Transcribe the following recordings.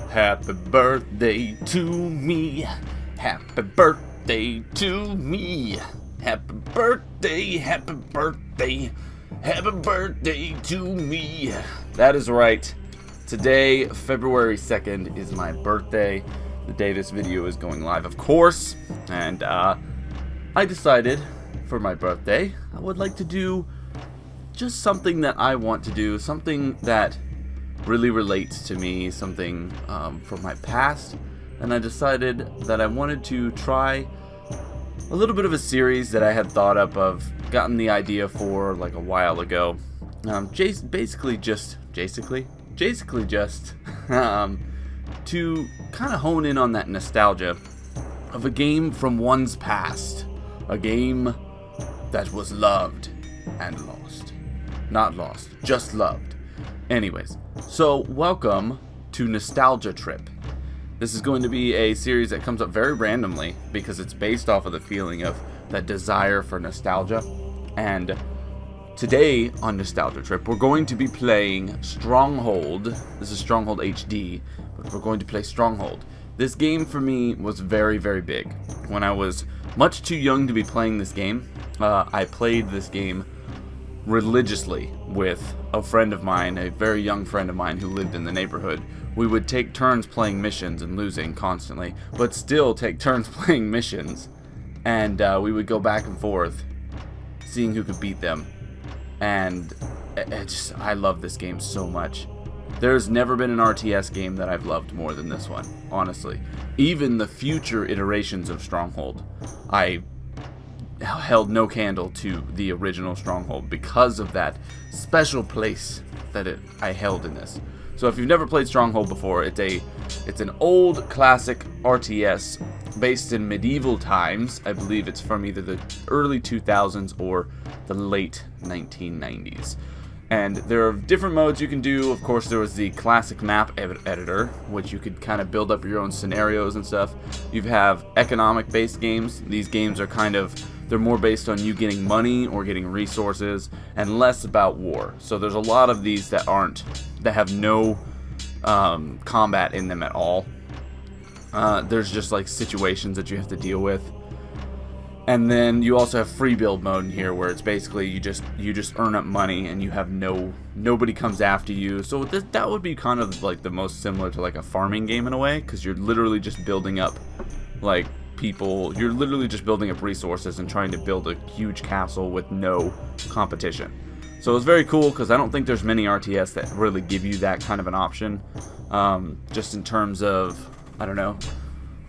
Happy birthday to me. Happy birthday to me. Happy birthday, happy birthday, happy birthday to me. That is right. Today, February 2nd, is my birthday. The day this video is going live, of course. And I decided for my birthday, I would like to do just something that I want to do. Something that really relates to me. Something from my past. And I decided that I wanted to try a little bit of a series that I had thought up of, gotten the idea for like a while ago. Basically just to kind of hone in on that nostalgia of a game from one's past. A game that was loved and lost. Not lost, just loved. Anyways, so welcome to Nostalgia Trip. This is going to be a series that comes up very randomly because it's based off of the feeling of that desire for nostalgia. And today on Nostalgia Trip, we're going to be playing Stronghold. This is Stronghold HD, but we're going to play Stronghold. This game for me was very, very big. When I was much too young to be playing this game, I played this game religiously with a friend of mine, a very young friend of mine who lived in the neighborhood. We would take turns playing missions and losing constantly, but still take turns playing missions. And we would go back and forth, seeing who could beat them. And I love this game so much. There's never been an RTS game that I've loved more than this one, honestly. Even the future iterations of Stronghold, I held no candle to the original Stronghold because of that special place that I held in this. So if you've never played Stronghold before, it's an old classic RTS based in medieval times. I believe it's from either the early 2000s or the late 1990s. And there are different modes you can do. Of course, there was the classic map editor, which you could kind of build up your own scenarios and stuff. You have economic-based games. These games are they're more based on you getting money or getting resources and less about war. So there's a lot of these that have no combat in them at all. There's just like situations that you have to deal with. And then you also have free build mode in here, where it's basically you just earn up money and you have nobody comes after you. So that would be kind of like the most similar to like a farming game in a way, because you're literally just building up like people. You're literally just building up resources and trying to build a huge castle with no competition. So it was very cool because I don't think there's many RTS that really give you that kind of an option. Just in terms of, I don't know,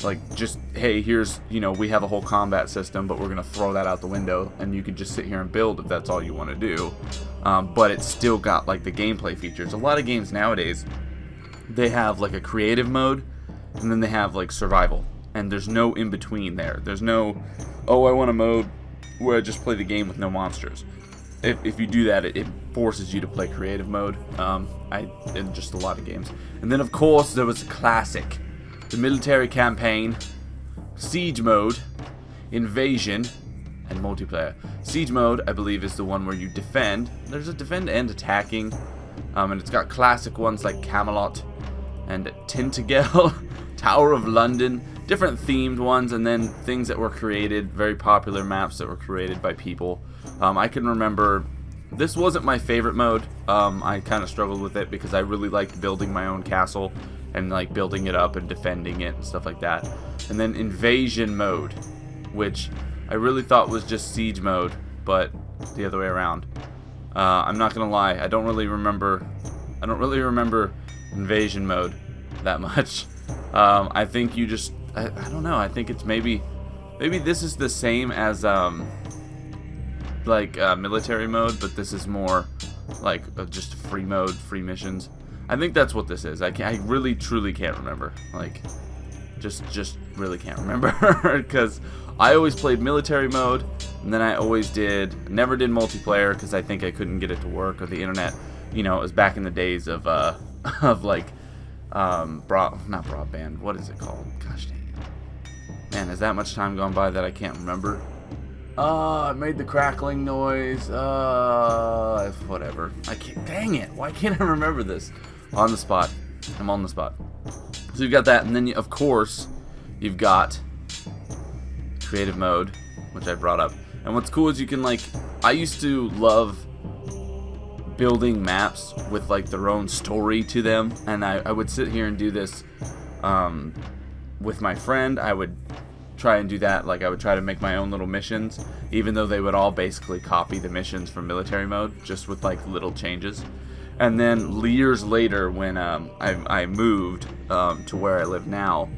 like just, hey, here's, we have a whole combat system, but we're going to throw that out the window and you can just sit here and build if that's all you want to do. But it's still got like the gameplay features. A lot of games nowadays, they have like a creative mode and then they have like survival. And there's no in between there. There's no, I want a mode where I just play the game with no monsters. If you do that, it forces you to play creative mode. In just a lot of games. And then of course there was the classic, the military campaign, siege mode, invasion, and multiplayer. Siege mode, I believe, is the one where you defend. There's a defend and attacking, and it's got classic ones like Camelot and Tintagel, Tower of London, different themed ones, and then things that were created, very popular maps that were created by people. I can remember, this wasn't my favorite mode. I kind of struggled with it because I really liked building my own castle and like building it up and defending it and stuff like that. And then invasion mode, which I really thought was just siege mode, but the other way around. I'm not gonna lie, I don't really remember invasion mode that much. I think you just, I don't know, I think it's maybe this is the same as military mode, but this is more like just free mode, free missions. I think that's what this is. I really truly can't remember. Like, just really can't remember because I always played military mode, and then I always never did multiplayer because I think I couldn't get it to work, or the internet. It was back in the days of like not broadband. What is it called? Gosh dang it. Man, has that much time gone by that I can't remember? I made the crackling noise. Whatever. I can't. Dang it! Why can't I remember this? On the spot. I'm on the spot. So you've got that, and then of course you've got creative mode, which I brought up. And what's cool is you can, like, I used to love building maps with like their own story to them, and I would sit here and do this with my friend. I would try and do that. Like, I would try to make my own little missions, even though they would all basically copy the missions from military mode, just with like little changes. And then years later, when I moved to where I live now,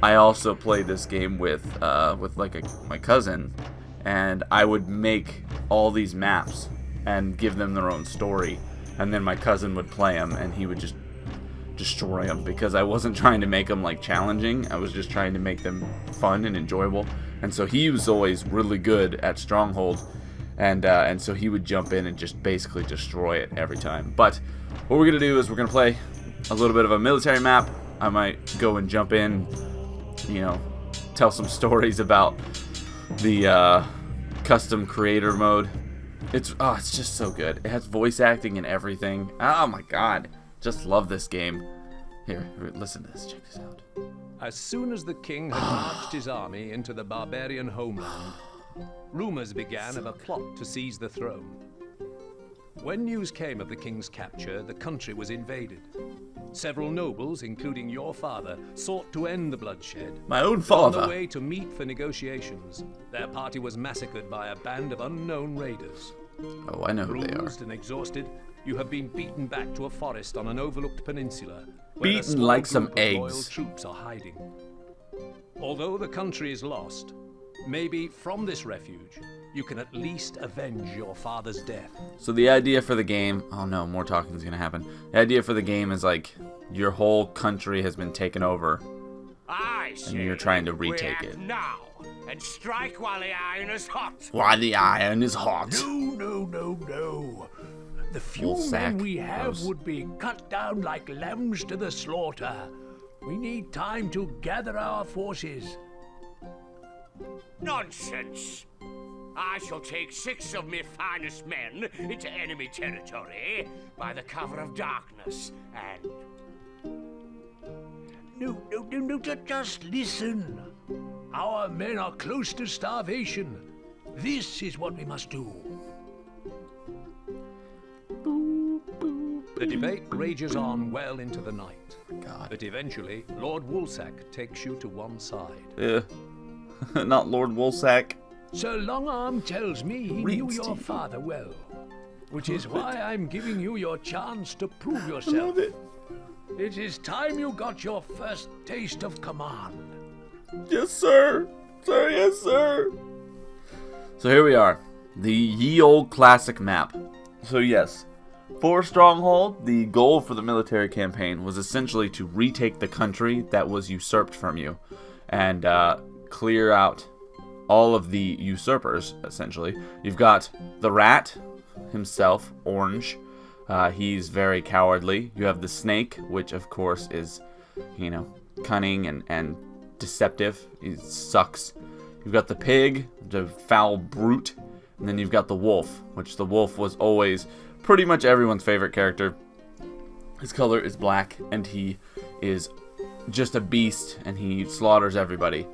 I also played this game with my cousin, and I would make all these maps and give them their own story, and then my cousin would play them, and he would just destroy them, because I wasn't trying to make them like challenging. I was just trying to make them fun and enjoyable. And so he was always really good at Stronghold, and so he would jump in and just basically destroy it every time. But what we're gonna do is we're gonna play a little bit of a military map. I might go and jump in, you know, tell some stories about the custom creator mode. It's just so good. It has voice acting and everything. Oh my god, just love this game. Here, listen to this. Check this out. As soon as the king had marched his army into the barbarian homeland, rumors began of a plot to seize the throne. When news came of the king's capture, the country was invaded. Several nobles, including your father, sought to end the bloodshed. My own father. On the way to meet for negotiations, their party was massacred by a band of unknown raiders. Oh, I know who they are. Bruised and exhausted, you have been beaten back to a forest on an overlooked peninsula, where Beaten a small like some group of loyal eggs. troops are hiding. Although the country is lost, maybe from this refuge, you can at least avenge your father's death. So the idea for the game, oh no, more talking is gonna happen. The idea for the game is like your whole country has been taken over, and you're trying to retake it. Now and strike while the iron is hot. While the iron is hot. No. The few men we have would be cut down like lambs to the slaughter. We need time to gather our forces. Nonsense. I shall take 6 of my finest men into enemy territory by the cover of darkness and... No, just listen. Our men are close to starvation. This is what we must do. The debate rages on well into the night. God. But eventually, Lord Woolsack takes you to one side. Yeah. Not Lord Woolsack. Sir Longarm tells me he knew Reeds your to you. father well, which is why I'm giving you your chance to prove I yourself. love it. It is time you got your first taste of command. Yes, sir. Sir, yes, sir. So here we are. The ye old classic map. So yes, for Stronghold, the goal for the military campaign was essentially to retake the country that was usurped from you, and clear out all of the usurpers, essentially. You've got the rat himself, Orange. He's very cowardly. You have the snake, which of course is, you know, cunning and deceptive. He sucks. You've got the pig, the foul brute. And then you've got the wolf, which the wolf was always pretty much everyone's favorite character. His color is black, and he is just a beast, and he slaughters everybody.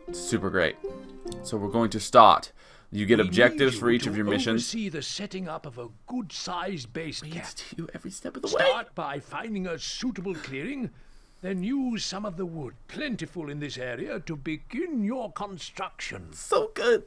It's super great. So we're going to start. You get objectives for each of your missions. See the setting up of a good-sized base camp. It's to you every step of the way. Start by finding a suitable clearing, then use some of the wood plentiful in this area to begin your construction. So good.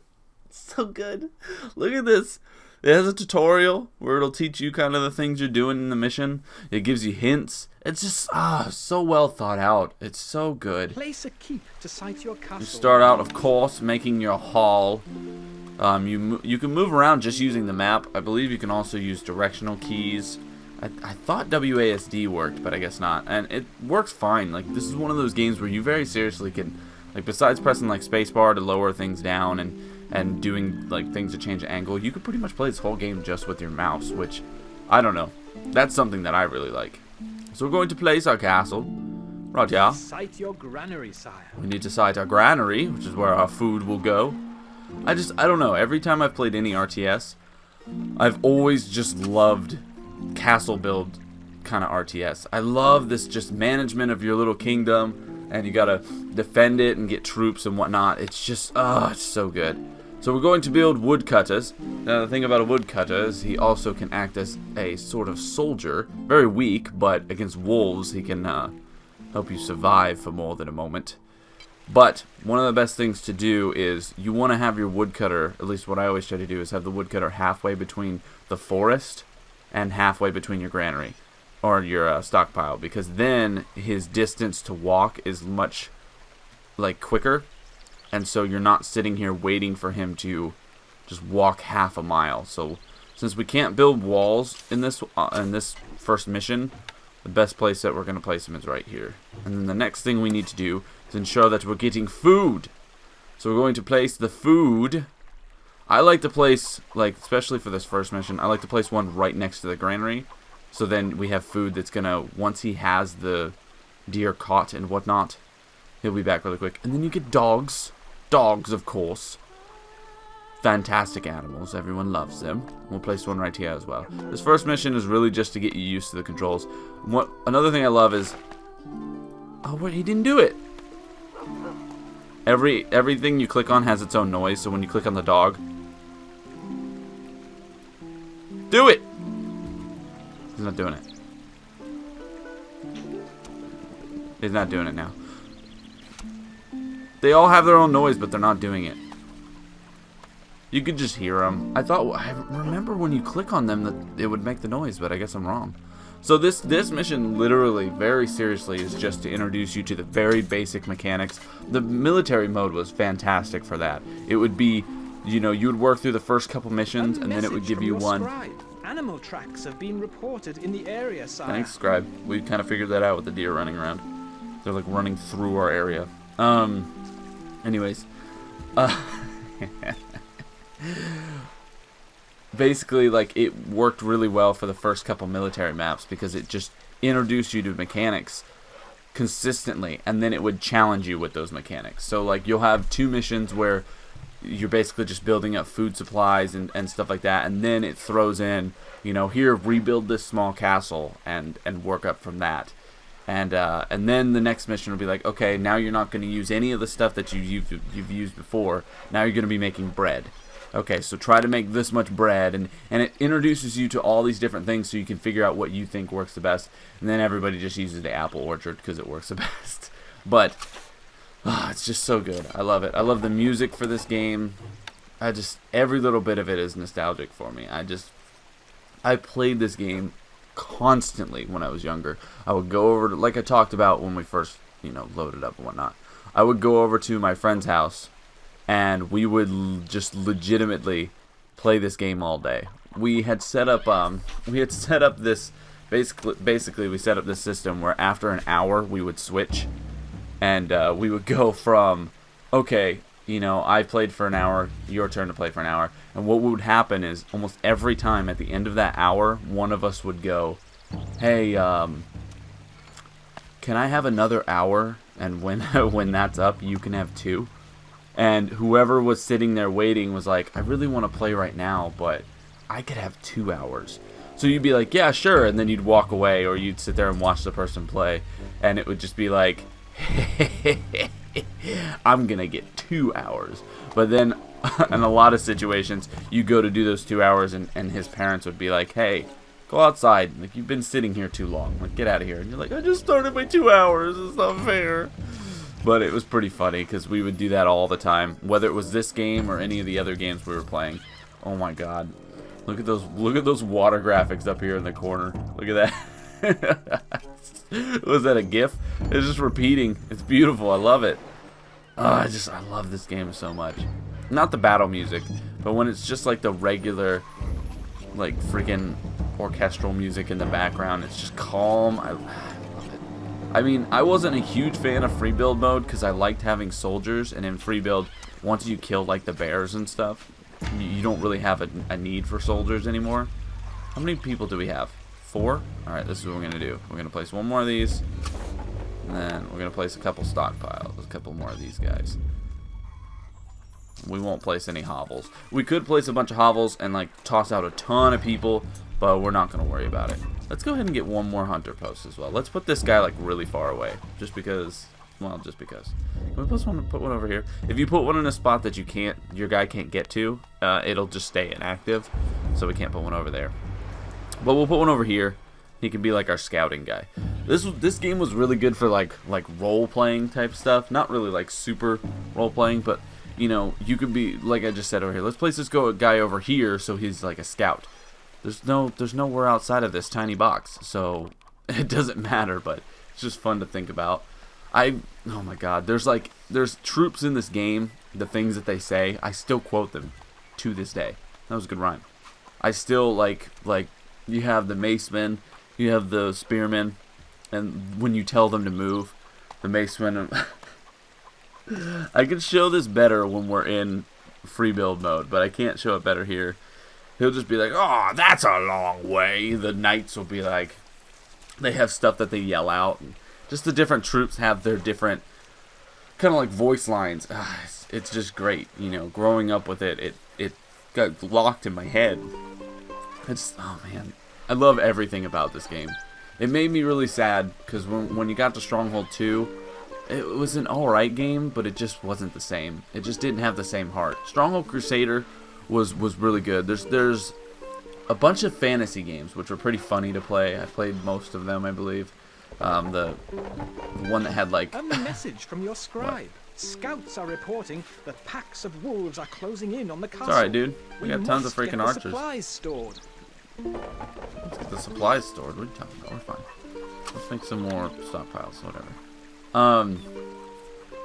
So good. Look at this. It has a tutorial where it'll teach you kind of the things you're doing in the mission. It gives you hints. It's just so well thought out. It's so good. Place a keep to site your castle. You start out, of course, making your hall. You can move around just using the map. I believe you can also use directional keys. I thought WASD worked, but I guess not. And it works fine. Like, this is one of those games where you very seriously can, like, besides pressing like spacebar to lower things down and doing like things to change the angle, you could pretty much play this whole game just with your mouse, which, I don't know. That's something that I really like. So we're going to place our castle. Right, yeah. Site your granary, sire. We need to site our granary, which is where our food will go. I don't know. Every time I've played any RTS, I've always just loved castle build kind of RTS. I love this just management of your little kingdom. and you gotta defend it and get troops and whatnot. It's just, it's so good. So we're going to build woodcutters. Now the thing about a woodcutter is he also can act as a sort of soldier. Very weak, but against wolves he can help you survive for more than a moment. But one of the best things to do is you want to have your woodcutter, at least what I always try to do, is have the woodcutter halfway between the forest and halfway between your granary or your stockpile, because then his distance to walk is much quicker. And so you're not sitting here waiting for him to just walk half a mile. So since we can't build walls in this first mission, the best place that we're going to place him is right here. And then the next thing we need to do is ensure that we're getting food. So we're going to place the food. I like to place, especially for this first mission, I like to place one right next to the granary. So then we have food that's going to, once he has the deer caught and whatnot, he'll be back really quick. And then you get dogs. Dogs, of course. Fantastic animals. Everyone loves them. We'll place one right here as well. This first mission is really just to get you used to the controls. Another thing I love is... Oh, wait, he didn't do it. Everything you click on has its own noise, so when you click on the dog... Do it! He's not doing it. He's not doing it now. They all have their own noise, but they're not doing it. You could just hear them. I remember when you click on them that it would make the noise, but I guess I'm wrong. So this mission literally, very seriously, is just to introduce you to the very basic mechanics. The military mode was fantastic for that. It would be, you would work through the first couple missions, and then it would give you one. Scribe. Animal tracks have been reported in the area, sire. Thanks, Scribe. We kind of figured that out with the deer running around. They're running through our area. Anyways, basically, it worked really well for the first couple military maps because it just introduced you to mechanics consistently, and then it would challenge you with those mechanics. So, you'll have 2 missions where you're basically just building up food supplies and stuff like that, and then it throws in, here, rebuild this small castle and work up from that. And then the next mission will be like, okay, now you're not going to use any of the stuff that you've used before. Now you're going to be making bread. Okay, so try to make this much bread, and it introduces you to all these different things so you can figure out what you think works the best. And then everybody just uses the apple orchard because it works the best. But it's just so good. I love it. I love the music for this game. Every little bit of it is nostalgic for me. I played this game constantly when I was younger. I would go over to, like I talked about when we first, loaded up and whatnot. I would go over to my friend's house, and we would just legitimately play this game all day. We had set up this basically we set up this system where after an hour we would switch, and we would go from, okay, I played for an hour, your turn to play for an hour. And what would happen is almost every time at the end of that hour, one of us would go, hey, can I have another hour? And when that's up, you can have 2. And whoever was sitting there waiting was like, I really want to play right now, but I could have 2 hours. So you'd be like, yeah, sure. And then you'd walk away, or you'd sit there and watch the person play. And it would just be like, I'm going to get 2 hours. But then in a lot of situations, you go to do those 2 hours, and his parents would be like, hey, go outside. You've been sitting here too long. Get out of here. And you're like, I just started my 2 hours. It's not fair. But it was pretty funny because we would do that all the time, whether it was this game or any of the other games we were playing. Oh my god. Look at those water graphics up here in the corner. Look at that. Was that a GIF? It's just repeating. It's beautiful. I love it. I love this game so much. Not the battle music, but when it's just the regular, freaking orchestral music in the background. It's just calm. I love it. I mean, I wasn't a huge fan of free build mode because I liked having soldiers, and in free build, once you kill the bears and stuff, you don't really have a need for soldiers anymore. How many people do we have? 4? Alright, this is what we're going to do. We're going to place one more of these, and then we're going to place a couple stockpiles, a couple more of these guys. We won't place any hovels. We could place a bunch of hovels and toss out a ton of people, but we're not going to worry about it. Let's go ahead and get one more hunter post as well. Let's put this guy really far away, just because Well, just because. Can we put one over here? If you put one in a spot that your guy can't get to, it'll just stay inactive. So we can't put one over there. But we'll put one over here. He can be like our scouting guy. This game was really good for like role playing type stuff. Not really like super role playing, but you know, you could be like I just said over here. Let's place this guy over here so he's like a scout. There's nowhere outside of this tiny box, so it doesn't matter. But it's just fun to think about. Oh my God, there's troops in this game. The things that they say, I still quote them to this day. That was a good rhyme. I still like you have the macemen, you have the spearmen, and when you tell them to move, the macemen. I can show this better when we're in free build mode, but I can't show it better here. He'll just be like, "Oh, that's a long way." The knights will be like, they have stuff that they yell out. And just the different troops have their different kind of like voice lines. It's just great, you know. Growing up with it got locked in my head. Oh man, I love everything about this game. It made me really sad because when you got to Stronghold 2, it was an alright game, but it just wasn't the same. It just didn't have the same heart. Stronghold Crusader was really good. There's a bunch of fantasy games which were pretty funny to play. I played most of them, I believe. The one that had like a message from your scribe. What? Scouts are reporting that packs of wolves are closing in on the castle. It's alright, dude. We got tons of freaking archers. Supplies stored. Let's get the supplies stored. What are you talking about? We're fine. Let's make some more stockpiles, whatever.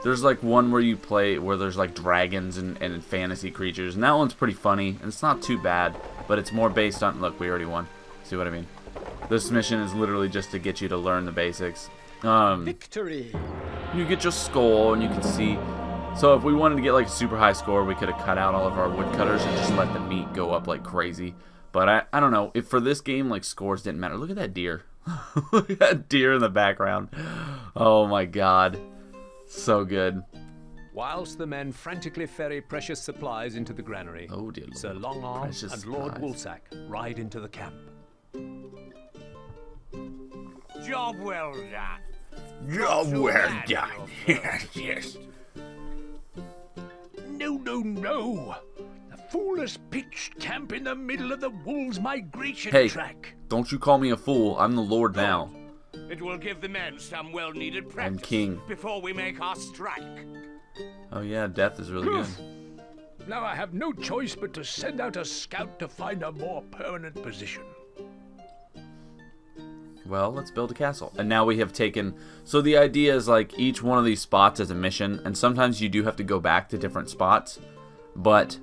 There's like one where you play where there's like dragons and fantasy creatures, and that one's pretty funny, and it's not too bad, but it's more based on, look, we already won. See what I mean? This mission is literally just to get you to learn the basics. Victory! You get your score, and you can see. So if we wanted to get like a super high score, we could have cut out all of our woodcutters and just let the meat go up like crazy. But I don't know. If for this game, like, scores didn't matter. Look at that deer. Look at that deer in the background. Oh my God. So good. Whilst the men frantically ferry precious supplies into the granary, oh dear Lord. Sir Longarm Precious and Lord supplies. Woolsack ride into the camp. Job well done. Job So well glad done. you're Yes, yes. No. The fool has pitched camp in the middle of the wolves' migration track. Don't you call me a fool. I'm the Lord now. It will give the men some well-needed practice I'm king. before we make our strike. Oh yeah, death is really good. Now I have no choice but to send out a scout to find a more permanent position. Well, let's build a castle. And now we have taken... So the idea is like each one of these spots is a mission. And sometimes you do have to go back to different spots. But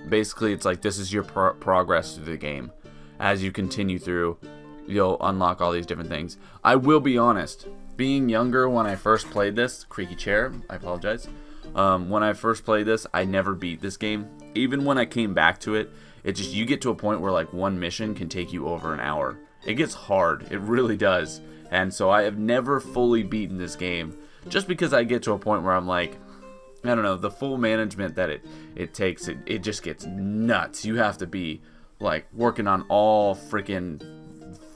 basically it's like this is your progress through the game. As you continue through, you'll unlock all these different things. I will be honest. Being younger when I first played this... Creaky chair. I apologize. When I first played this, I never beat this game. Even when I came back to it, it's just you get to a point where like one mission can take you over an hour. It gets hard. It really does. And so I have never fully beaten this game. Just because I get to a point where I'm like, I don't know, the full management that it takes, it just gets nuts. You have to be like working on all freaking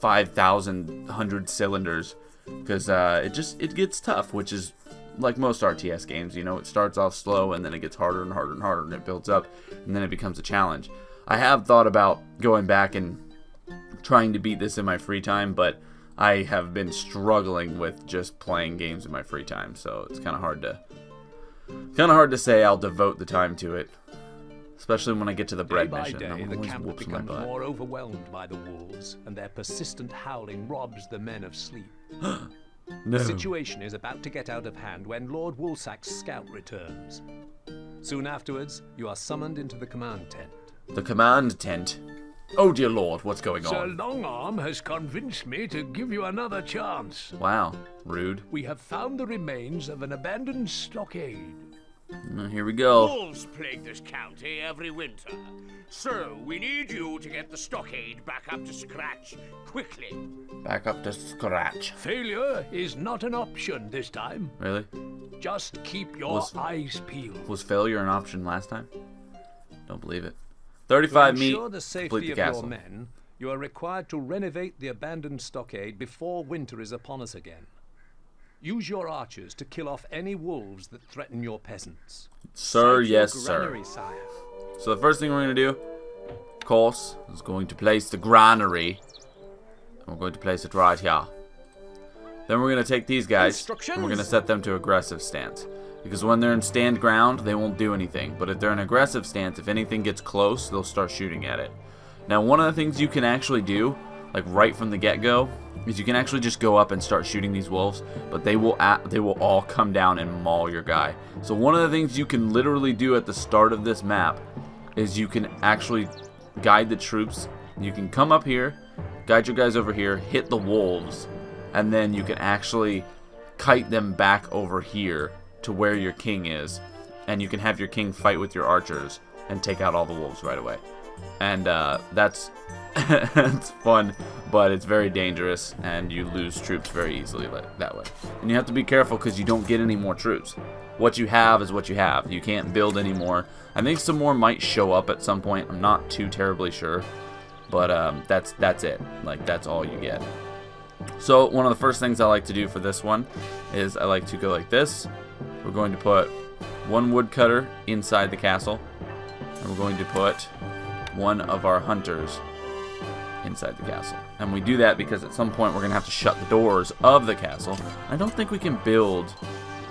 5,100 cylinders. Because it gets tough, which is like most RTS games. You know, it starts off slow and then it gets harder and harder and harder and it builds up and then it becomes a challenge. I have thought about going back and trying to beat this in my free time, but I have been struggling with just playing games in my free time, so it's kind of hard to say I'll devote the time to it, especially when I get to the bread Day by mission. day, the camp becomes more overwhelmed by the wolves, and their persistent howling robs the men of sleep. No. The situation is about to get out of hand when Lord Woolsack's scout returns. Soon afterwards, you are summoned into the command tent. The command tent? Oh dear Lord, what's going Sir on? Longarm has convinced me to give you another chance. Wow, rude. We have found the remains of an abandoned stockade. Here we go. Wolves plague this county every winter. So we need you to get the stockade back up to scratch quickly. Back up to scratch. Failure is not an option this time. Really? Just keep your eyes peeled. Was failure an option last time? Don't believe it. 35 meat, To ensure the safety complete of the castle. your men, you are required to renovate the abandoned stockade before winter is upon us again. Use your archers to kill off any wolves that threaten your peasants. Sir, Site your yes, sir. granary, sire. So the first thing we're going to do, of course, is going to place the granary. And we're going to place it right here. Then we're going to take these guys, and we're going to set them to aggressive stance. Because when they're in stand ground, they won't do anything. But if they're in aggressive stance, if anything gets close, they'll start shooting at it. Now, one of the things you can actually do, like right from the get-go, is you can actually just go up and start shooting these wolves, but they will all come down and maul your guy. So one of the things you can literally do at the start of this map is you can actually guide the troops. You can come up here, guide your guys over here, hit the wolves, and then you can actually kite them back over here to where your king is, and you can have your king fight with your archers and take out all the wolves right away. And that's it's fun, but it's very dangerous, and you lose troops very easily that way. And you have to be careful because you don't get any more troops. What you have is what you have. You can't build any more. I think some more might show up at some point. I'm not too terribly sure, but that's it. Like, that's all you get. So one of the first things I like to do for this one is I like to go like this. We're going to put one woodcutter inside the castle, and we're going to put one of our hunters inside the castle. And we do that because at some point we're going to have to shut the doors of the castle. I don't think we can build...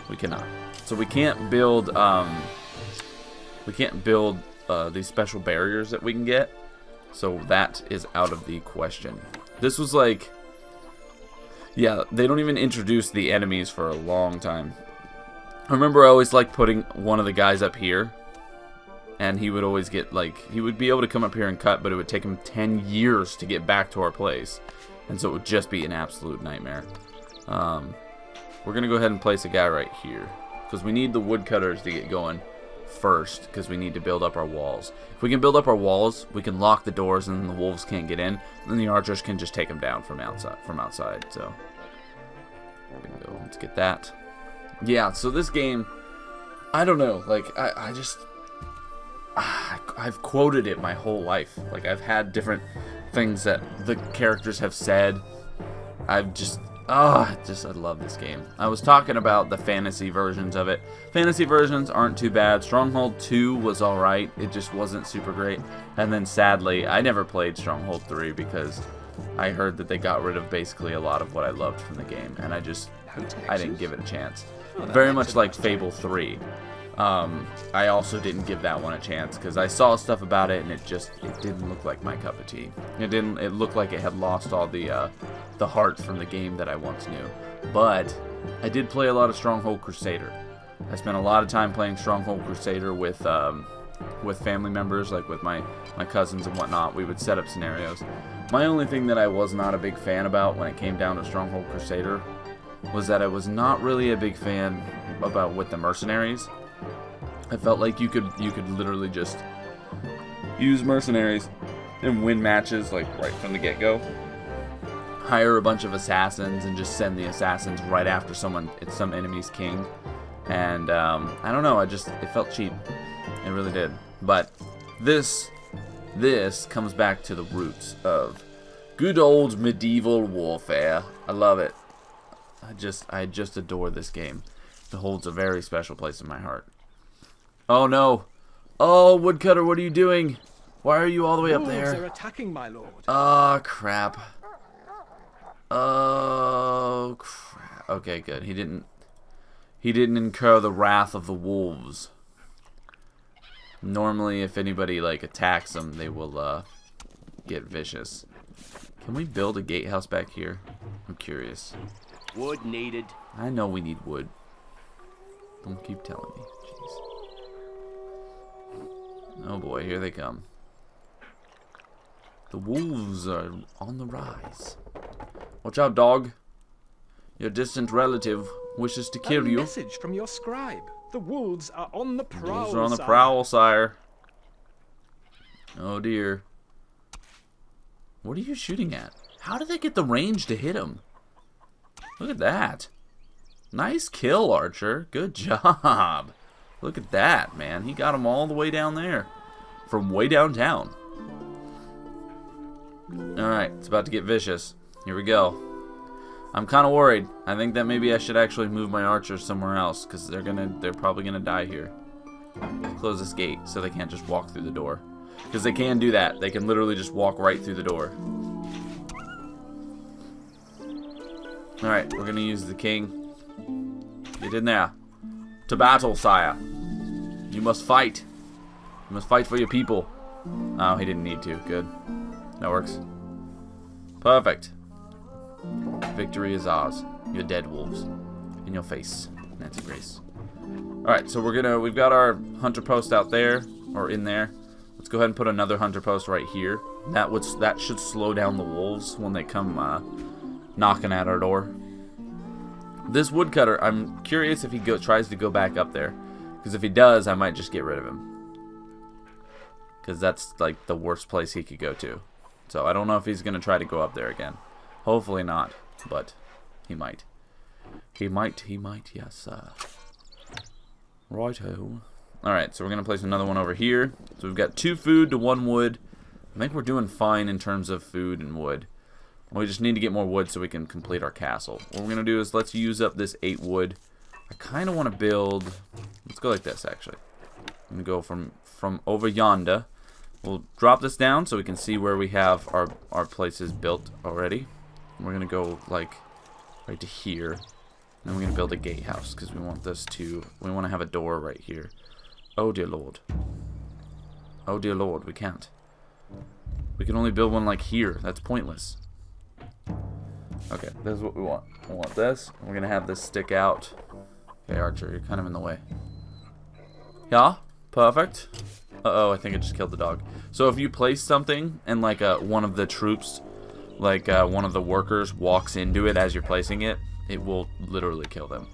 We cannot. So we can't build these special barriers that we can get. So that is out of the question. This was like... Yeah, they don't even introduce the enemies for a long time. I remember I always liked putting one of the guys up here. And he would always get, like, he would be able to come up here and cut, but it would take him 10 years to get back to our place. And so it would just be an absolute nightmare. We're going to go ahead and place a guy right here, because we need the woodcutters to get going first, because we need to build up our walls. If we can build up our walls, we can lock the doors and the wolves can't get in, and then the archers can just take them down from outside. So, bingo, let's get that. Yeah, so this game, I don't know, like, I've quoted it my whole life. Like, I've had different things that the characters have said. I love this game. I was talking about the fantasy versions of it. Fantasy versions aren't too bad. Stronghold 2 was alright. It just wasn't super great. And then sadly, I never played Stronghold 3 because I heard that they got rid of basically a lot of what I loved from the game. And I didn't give it a chance. Very much like Fable 3. I also didn't give that one a chance because I saw stuff about it and it didn't look like my cup of tea. It looked like it had lost all the heart from the game that I once knew. But I did play a lot of Stronghold Crusader. I spent a lot of time playing Stronghold Crusader with family members, like with my cousins and whatnot. We would set up scenarios. My only thing that I was not a big fan about when it came down to Stronghold Crusader was that I was not really a big fan about with the mercenaries. I felt like you could literally just use mercenaries and win matches like right from the get-go. Hire a bunch of assassins and just send the assassins right after some enemy's king. And I don't know, it felt cheap. It really did. But this comes back to the roots of good old medieval warfare. I love it. I just adore this game. It holds a very special place in my heart. Oh no! Oh, woodcutter, what are you doing? Why are you all the way up there? They're attacking, my lord. Oh crap! Oh crap! Okay, good. He didn't incur the wrath of the wolves. Normally, if anybody like attacks them, they will get vicious. Can we build a gatehouse back here? I'm curious. Wood needed. I know we need wood. Don't keep telling me. Jeez. Oh boy, here they come. The wolves are on the rise. Watch out, dog. Your distant relative wishes to kill you. A message from your scribe. The wolves are on the prowl. Wolves are on the prowl, sire. Oh dear. What are you shooting at? How did they get the range to hit him? Look at that. Nice kill, Archer. Good job. Look at that, man. He got them all the way down there. From way downtown. Alright, it's about to get vicious. Here we go. I'm kind of worried. I think that maybe I should actually move my archers somewhere else, because they're probably gonna die here. Close this gate so they can't just walk through the door. Because they can do that. They can literally just walk right through the door. Alright, we're gonna use the king. Get in there. To battle, sire. You must fight. You must fight for your people. Oh, he didn't need to. Good. That works. Perfect. Victory is ours. You're dead, wolves. In your face, Nancy Grace. Alright, so we've got our hunter post out there, or in there. Let's go ahead and put another hunter post right here. That should slow down the wolves when they come knocking at our door. This woodcutter, I'm curious if he tries to go back up there. Because if he does, I might just get rid of him. Because that's like the worst place he could go to. So I don't know if he's going to try to go up there again. Hopefully not, but he might. He might, yes. Righto. Alright, so we're going to place another one over here. So we've got 2 food to 1 wood. I think we're doing fine in terms of food and wood. We just need to get more wood so we can complete our castle. What we're going to do is let's use up this 8 wood. I kind of want to build... Let's go like this, actually. I'm going to go from over yonder. We'll drop this down so we can see where we have our places built already. We're going to go, like, right to here. And then we're going to build a gatehouse because we want this to... We want to have a door right here. Oh, dear Lord. Oh, dear Lord, we can't. We can only build one, like, here. That's pointless. Okay, this is what we want. We want this. We're going to have this stick out. Okay, Archer, you're kind of in the way. Yeah, perfect. Uh-oh, I think I just killed the dog. So if you place something and like one of the troops, like one of the workers walks into it as you're placing it, it will literally kill them.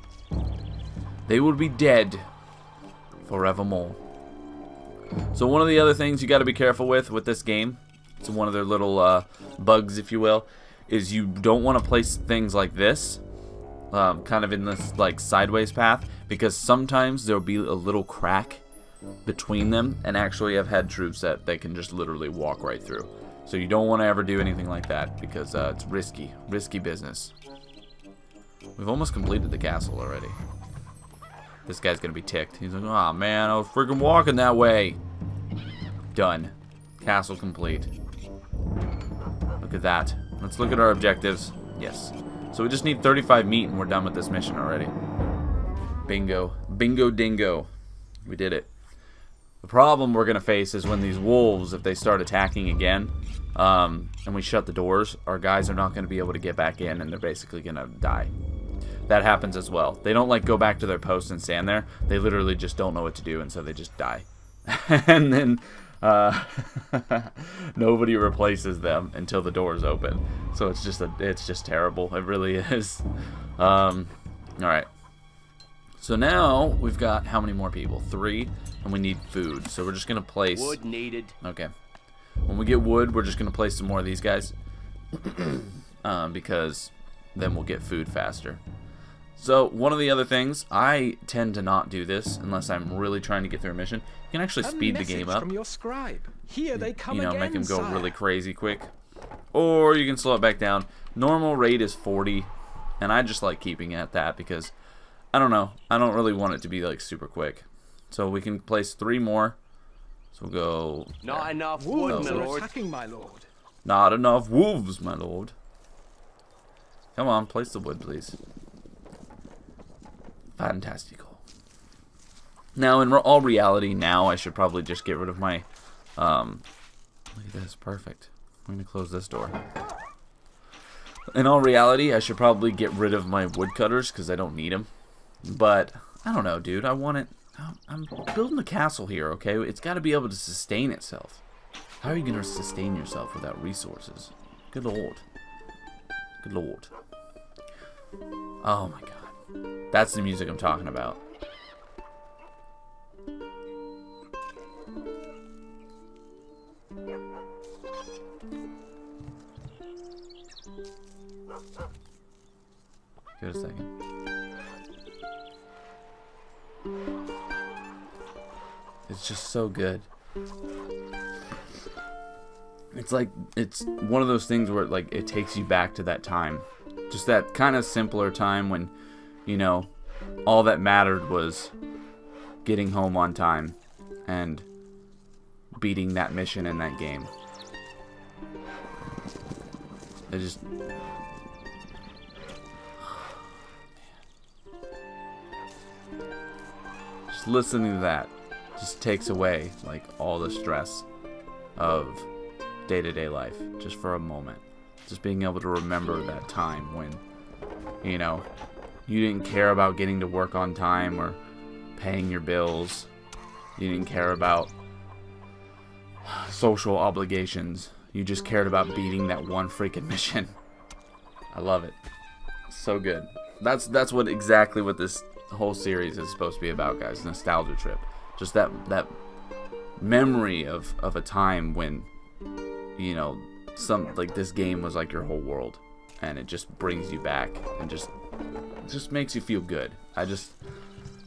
They will be dead forevermore. So one of the other things you got to be careful with this game, it's one of their little bugs, if you will, is you don't want to place things like this, kind of in this like sideways path, because sometimes there'll be a little crack between them, and actually I've had troops that they can just literally walk right through. So you don't want to ever do anything like that, because it's risky business. We've almost completed the castle already. This guy's gonna be ticked. He's like, oh man, I was freaking walking that way. Done. Castle complete. Look at that. Let's look at our objectives. Yes. So we just need 35 meat and we're done with this mission already. Bingo. Bingo dingo. We did it. The problem we're going to face is when these wolves, if they start attacking again, and we shut the doors, our guys are not going to be able to get back in and they're basically going to die. That happens as well. They don't like go back to their posts and stand there. They literally just don't know what to do, and so they just die. And then nobody replaces them until the doors open. So it's just terrible. It really is. All right. So now we've got how many more people? 3, and we need food. So we're just gonna place wood needed. Okay. When we get wood, we're just gonna place some more of these guys, because then we'll get food faster. So one of the other things, I tend to not do this unless I'm really trying to get through a mission. You can actually speed the game up. From your scribe. Here they come, you know, again, make them go sire. really crazy quick. Or you can slow it back down. Normal rate is 40, and I just like keeping it at that because, I don't know, I don't really want it to be like super quick. So we can place 3 more. So we'll go... Not there. enough Wolves wood, my are lord. attacking, my lord. Not enough wolves, my lord. Come on, place the wood, please. Fantastical. Now, in all reality, now I should probably just get rid of my... look at this, perfect. I'm going to close this door. In all reality, I should probably get rid of my woodcutters because I don't need them. But, I don't know, dude. I want it... I'm building a castle here, okay? It's got to be able to sustain itself. How are you going to sustain yourself without resources? Good lord. Good lord. Oh my god. That's the music I'm talking about. Give it a second. It's just so good. It's like, it's one of those things where like it takes you back to that time Just that kind of simpler time when, you know, all that mattered was getting home on time and beating that mission in that game. It just... Just listening to that just takes away, like, all the stress of day-to-day life, just for a moment. Just being able to remember that time when, you know, you didn't care about getting to work on time or paying your bills. You didn't care about social obligations. You just cared about beating that one freaking mission. I love it. So good. That's what exactly what this whole series is supposed to be about, guys. Nostalgia trip. Just that memory of a time when, you know, like this game was like your whole world, and it just brings you back and just makes you feel good.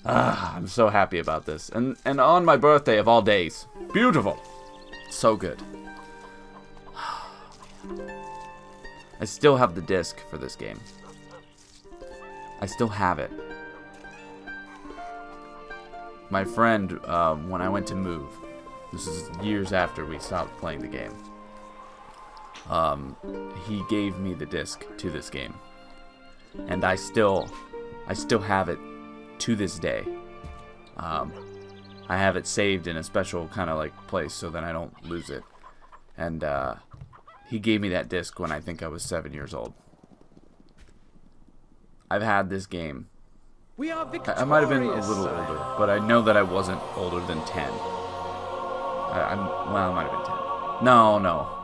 I'm so happy about this, and on my birthday of all days. Beautiful. So good. I still have the disc for this game. I still have it. My friend, when I went to move, this is years after we stopped playing the game, he gave me the disc to this game, and I still have it to this day. I have it saved in a special kind of like place so that I don't lose it, and he gave me that disc when I think I was 7 years old. I've had this game. We are victorious. I might have been a little older, but I know that I wasn't older than 10. I might have been 10. No.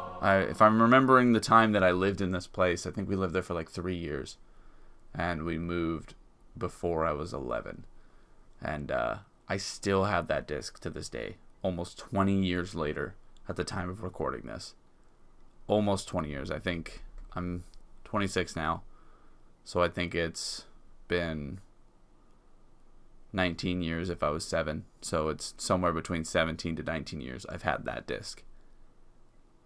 If I'm remembering the time that I lived in this place, I think we lived there for like 3 years. And we moved before I was 11. And I still have that disc to this day, almost 20 years later at the time of recording this. Almost 20 years. I think I'm 26 now. So I think it's been 19 years if I was 7. So it's somewhere between 17 to 19 years I've had that disc.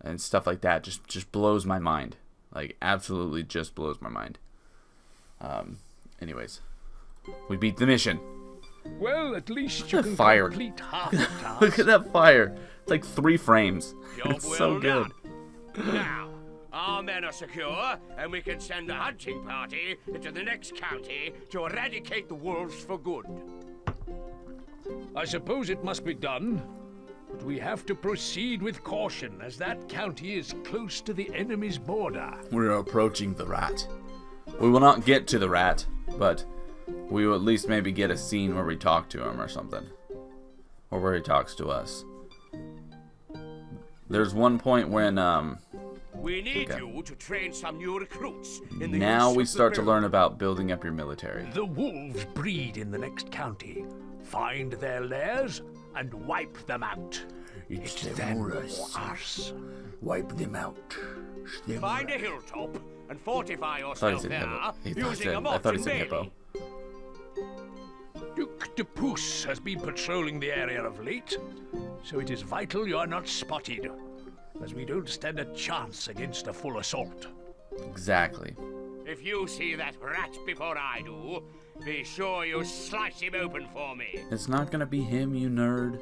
And stuff like that just blows my mind. Like, absolutely just blows my mind. Anyways. We beat the mission. Well, at least you can Fire. complete half the task. Look at that fire. It's like 3 frames. Job It's so well good. done. Now, our men are secure, and we can send a hunting party into the next county to eradicate the wolves for good. I suppose it must be done, but we have to proceed with caution, as that county is close to the enemy's border. We're approaching the rat. We will not get to the rat, but we will at least maybe get a scene where we talk to him or something. Or where he talks to us. There's one point when, We need you to train some new recruits in the now use we of the start to bow. learn about building up your military. The wolves breed in the next county. Find their lairs and wipe them out. It's them or us. Wipe them out. Find a hilltop and fortify I thought he yourself said there hippo. using a I thought he mountain said hippo. bailey. Duke de Pouce has been patrolling the area of late, so it is vital you are not spotted, as we don't stand a chance against a full assault. Exactly. If you see that rat before I do, be sure you slice him open for me. It's not gonna be him, you nerd.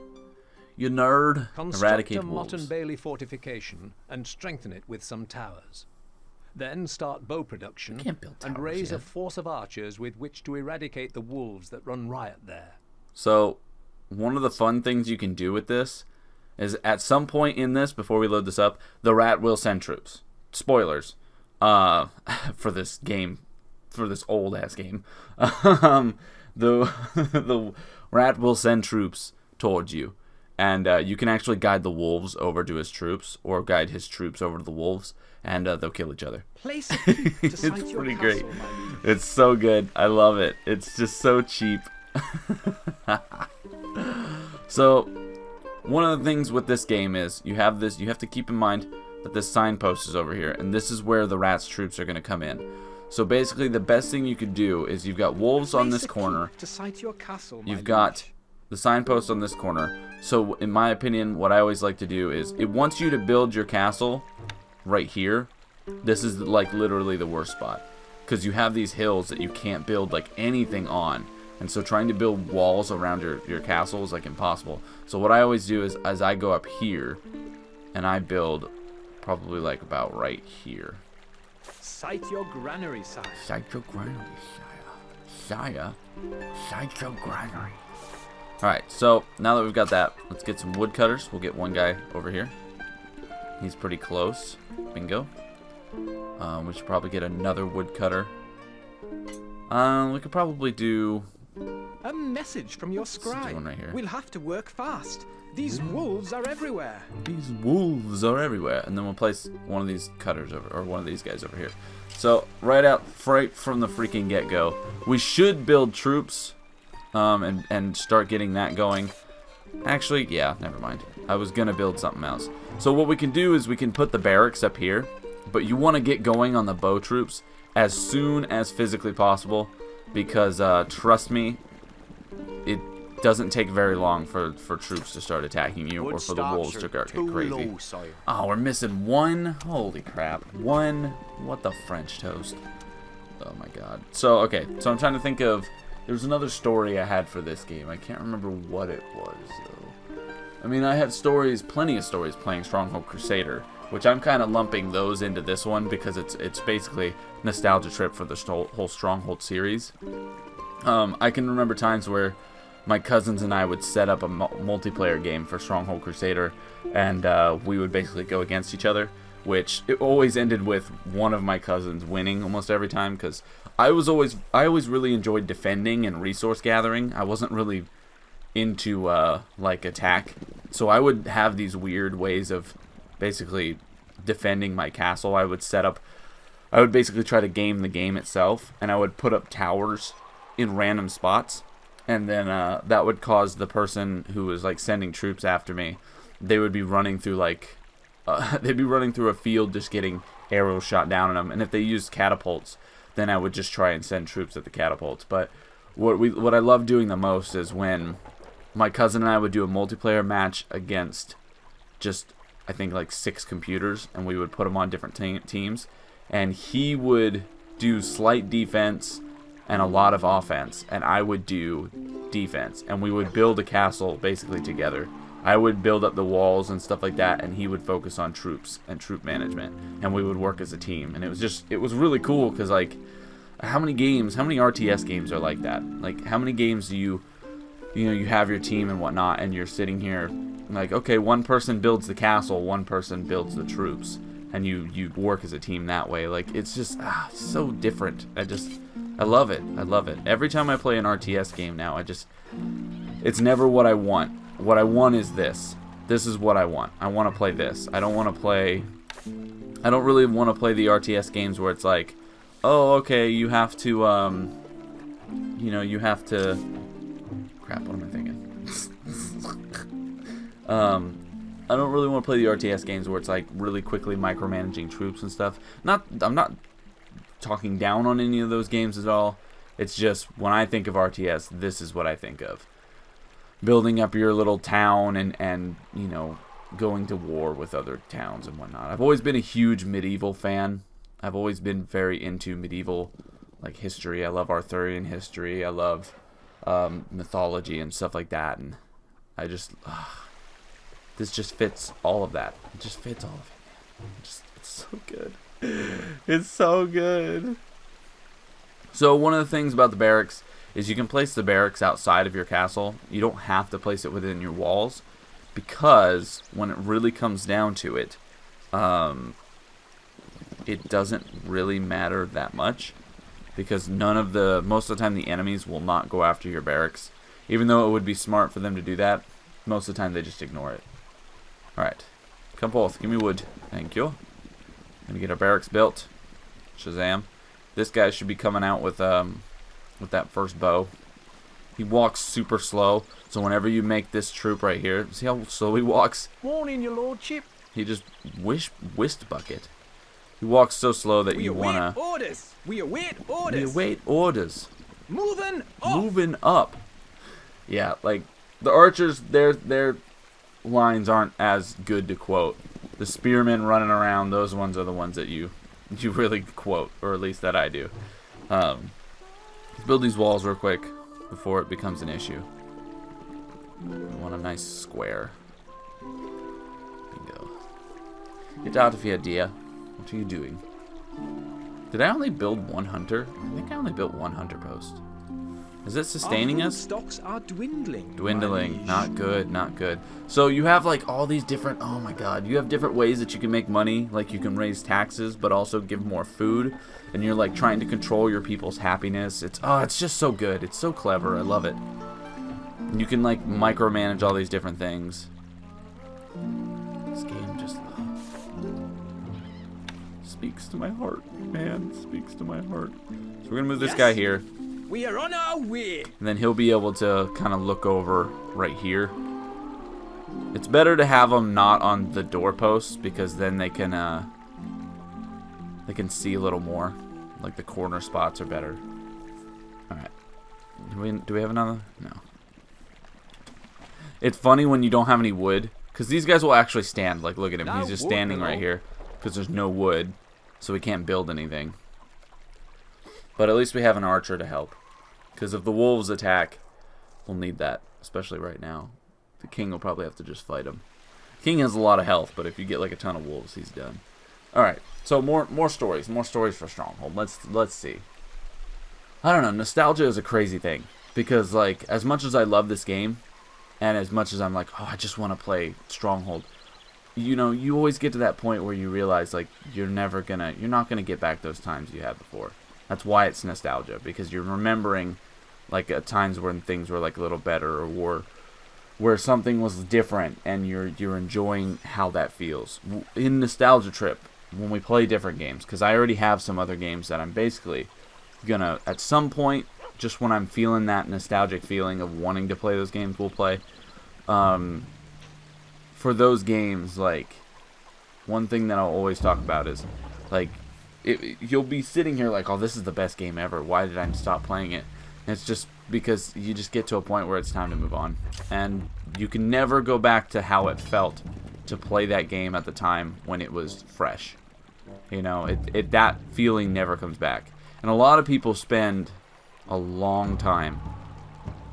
You nerd. Construct Eradicate a Motte wolves. and Bailey fortification and strengthen it with some towers. Then start bow production can't build and towers raise a yet. force of archers with which to eradicate the wolves that run riot there. So, one of the fun things you can do with this is at some point in this, before we load this up, the rat will send troops. Spoilers. For this game, for this old ass game. The rat will send troops towards you. And you can actually guide the wolves over to his troops, or guide his troops over to the wolves, and they'll kill each other. Place a keep to It's site your pretty castle, great. my liege. It's so good. I love it. It's just so cheap. So, one of the things with this game is you have to keep in mind that this signpost is over here, and this is where the rat's troops are going to come in. So basically, the best thing you could do is you've got wolves on Place this a corner. keep to site your castle, my You've got liege. the signpost on this corner. So in my opinion, what I always like to do is it wants you to build your castle right here. This is like literally the worst spot, because you have these hills that you can't build like anything on. And so trying to build walls around your castle is like impossible. So what I always do is as I go up here, and I build probably like about right here. Sight your granary, sire. Sight your granary, sire. Sight your granary. Alright, so now that we've got that, let's get some woodcutters. We'll get one guy over here. He's pretty close. Bingo. We should probably get another woodcutter. We could probably do... A message from your scribe. one right here. We'll have to work fast. These wolves are everywhere. These wolves are everywhere. And then we'll place one of these cutters over, or one of these guys over here. So, right from the freaking get-go, we should build troops and start getting that going. Actually, yeah, never mind. I was going to build something else. So what we can do is we can put the barracks up here, but you want to get going on the bow troops as soon as physically possible, because trust me, it doesn't take very long for troops to start attacking you, or for the wolves to get crazy. Oh, we're missing one. Holy crap. One. What the French toast? Oh my god. So, okay. So I'm trying to think of... There's another story I had for this game. I can't remember what it was, though. I mean, I had stories, plenty of stories playing Stronghold Crusader, which I'm kind of lumping those into this one because it's basically nostalgia trip for the whole Stronghold series. I can remember times where my cousins and I would set up a multiplayer game for Stronghold Crusader, and we would basically go against each other, which it always ended with one of my cousins winning almost every time, because I always really enjoyed defending and resource gathering. I wasn't really into like attack, so I would have these weird ways of basically defending my castle. I would basically try to game the game itself, and I would put up towers in random spots, and then that would cause the person who was like sending troops after me, they would be running through like they'd be running through a field just getting arrows shot down on them, and if they used catapults, then I would just try and send troops at the catapults. But what I love doing the most is when my cousin and I would do a multiplayer match against just, I think, like 6 computers, and we would put them on different teams, and he would do slight defense and a lot of offense, and I would do defense, and we would build a castle basically together. I would build up the walls and stuff like that, and he would focus on troops and troop management, and we would work as a team. And it was really cool, because like, how many RTS games are like that? Like, how many games do you have your team and whatnot, and you're sitting here like, okay, one person builds the castle, one person builds the troops, and you work as a team that way. Like, it's just so different. I love it. I love it. Every time I play an RTS game now, it's never what I want. What I want is this. This is what I want. I want to play this. I don't really want to play the RTS games where it's like, oh, okay, you have to, crap, what am I thinking? I don't really want to play the RTS games where it's like really quickly micromanaging troops and stuff. I'm not talking down on any of those games at all. It's just, when I think of RTS, this is what I think of. Building up your little town and going to war with other towns and whatnot. I've always been a huge medieval fan. I've always been very into medieval like history. I love Arthurian history. I love mythology and stuff like that. And I just this just fits all of that. It just fits all of it, man. It's so good. It's so good. So one of the things about the barracks is you can place the barracks outside of your castle. You don't have to place it within your walls, because when it really comes down to it, it doesn't really matter that much, because most of the time the enemies will not go after your barracks. Even though it would be smart for them to do that, most of the time they just ignore it. Alright, come forth, give me wood. Thank you. Gonna get our barracks built. Shazam. This guy should be coming out with that first bow. He walks super slow, so whenever you make this troop right here, see how slow he walks? Morning, your lordship. He just whist bucket. He walks so slow that you wanna... orders. We await orders. We await orders. Moving up. Moving up. Yeah, like, the archers, their lines aren't as good to quote. The spearmen running around, those ones are the ones that you really quote, or at least that I do. Let's build these walls real quick before it becomes an issue. We want a nice square. Bingo. Get out of here, dear. What are you doing? Did I only build one hunter? I think I only built one hunter post. Is it sustaining us? Stocks are dwindling. Dwindling. Not good, not good. So you have like all these different, oh my god, you have different ways that you can make money. Like you can raise taxes, but also give more food. And you're like trying to control your people's happiness. It's just so good. It's so clever. I love it. And you can like micromanage all these different things. This game just speaks to my heart, man. Speaks to my heart. So we're gonna move this guy here. We are on our way. And then he'll be able to kind of look over right here. It's better to have them not on the doorposts because then they can see a little more. Like the corner spots are better. All right. Do we have another? No. It's funny when you don't have any wood because these guys will actually stand. Like look at him. He's just standing right here because there's no wood, so we can't build anything. But at least we have an archer to help. Because if the wolves attack, we'll need that. Especially right now. The king will probably have to just fight him. The king has a lot of health, but if you get like a ton of wolves, he's done. Alright, so more stories. More stories for Stronghold. Let's see. I don't know, nostalgia is a crazy thing. Because like, as much as I love this game, and as much as I'm like, oh, I just want to play Stronghold. You know, you always get to that point where you realize like, you're not gonna get back those times you had before. That's why it's nostalgia, because you're remembering like at times when things were like a little better or where something was different, and you're enjoying how that feels. In Nostalgia Trip, when we play different games, because I already have some other games that I'm basically gonna at some point, just when I'm feeling that nostalgic feeling of wanting to play those games, we'll play. For those games, like one thing that I'll always talk about is like. You'll be sitting here like, oh, this is the best game ever. Why did I stop playing it? And it's just because you just get to a point where it's time to move on. And you can never go back to how it felt to play that game at the time when it was fresh. You know, that feeling never comes back. And a lot of people spend a long time,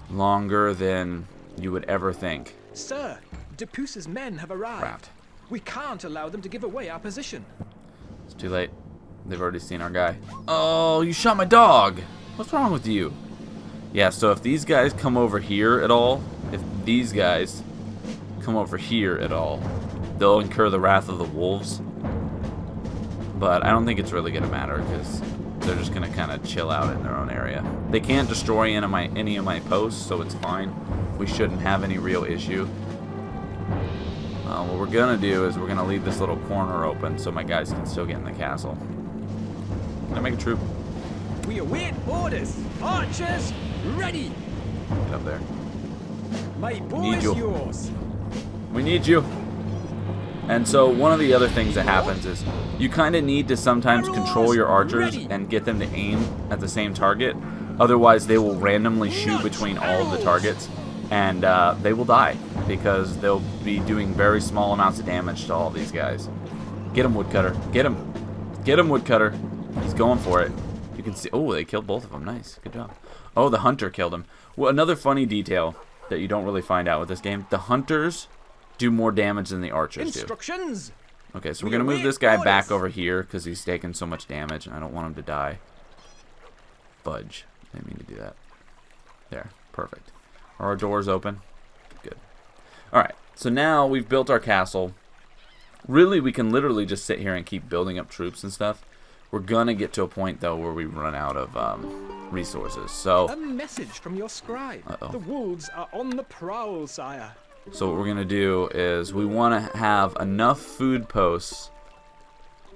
longer than you would ever think. Sir, Depuce's men have arrived. Craft. We can't allow them to give away our position. It's too late. They've already seen our guy. Oh, you shot my dog. What's wrong with you? Yeah, so if these guys come over here at all, they'll incur the wrath of the wolves. But I don't think it's really going to matter because they're just going to kind of chill out in their own area. They can't destroy any of my posts, so it's fine. We shouldn't have any real issue. What we're going to do is we're going to leave this little corner open so my guys can still get in the castle. Can I make a troop? We await orders. Archers, ready. Get up there. My boy is yours. We need you. And so one of the other things that happens is you kind of need to sometimes control your archers and get them to aim at the same target. Otherwise, they will randomly shoot between all of the targets, and they will die because they'll be doing very small amounts of damage to all of these guys. Get him, Woodcutter. Get him. Get him, Woodcutter. He's going for it. You can see. Oh, they killed both of them. Nice. Good job. Oh, the hunter killed him. Well, another funny detail that you don't really find out with this game. The hunters do more damage than the archers do. Instructions. Okay, so we're going to move this guy back over here because he's taking so much damage and I don't want him to die. Fudge. I didn't mean to do that. There. Perfect. Are our doors open? Good. Alright, so now we've built our castle. Really, we can literally just sit here and keep building up troops and stuff. We're gonna get to a point though where we run out of resources. So a message from your scribe. Uh-oh. The wolves are on the prowl, sire. So what we're gonna do is we want to have enough food posts,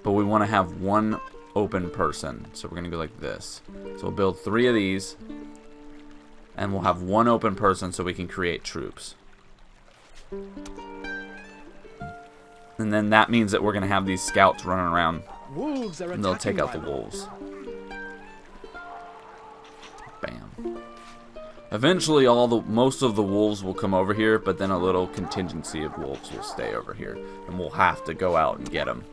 but we want to have one open person. So we're gonna go like this. So we'll build 3 of these, and we'll have one open person so we can create troops. And then that means that we're gonna have these scouts running around. Wolves are and they'll take out the while. wolves. Bam. Eventually, most of the wolves will come over here, but then a little contingency of wolves will stay over here, and we'll have to go out and get them.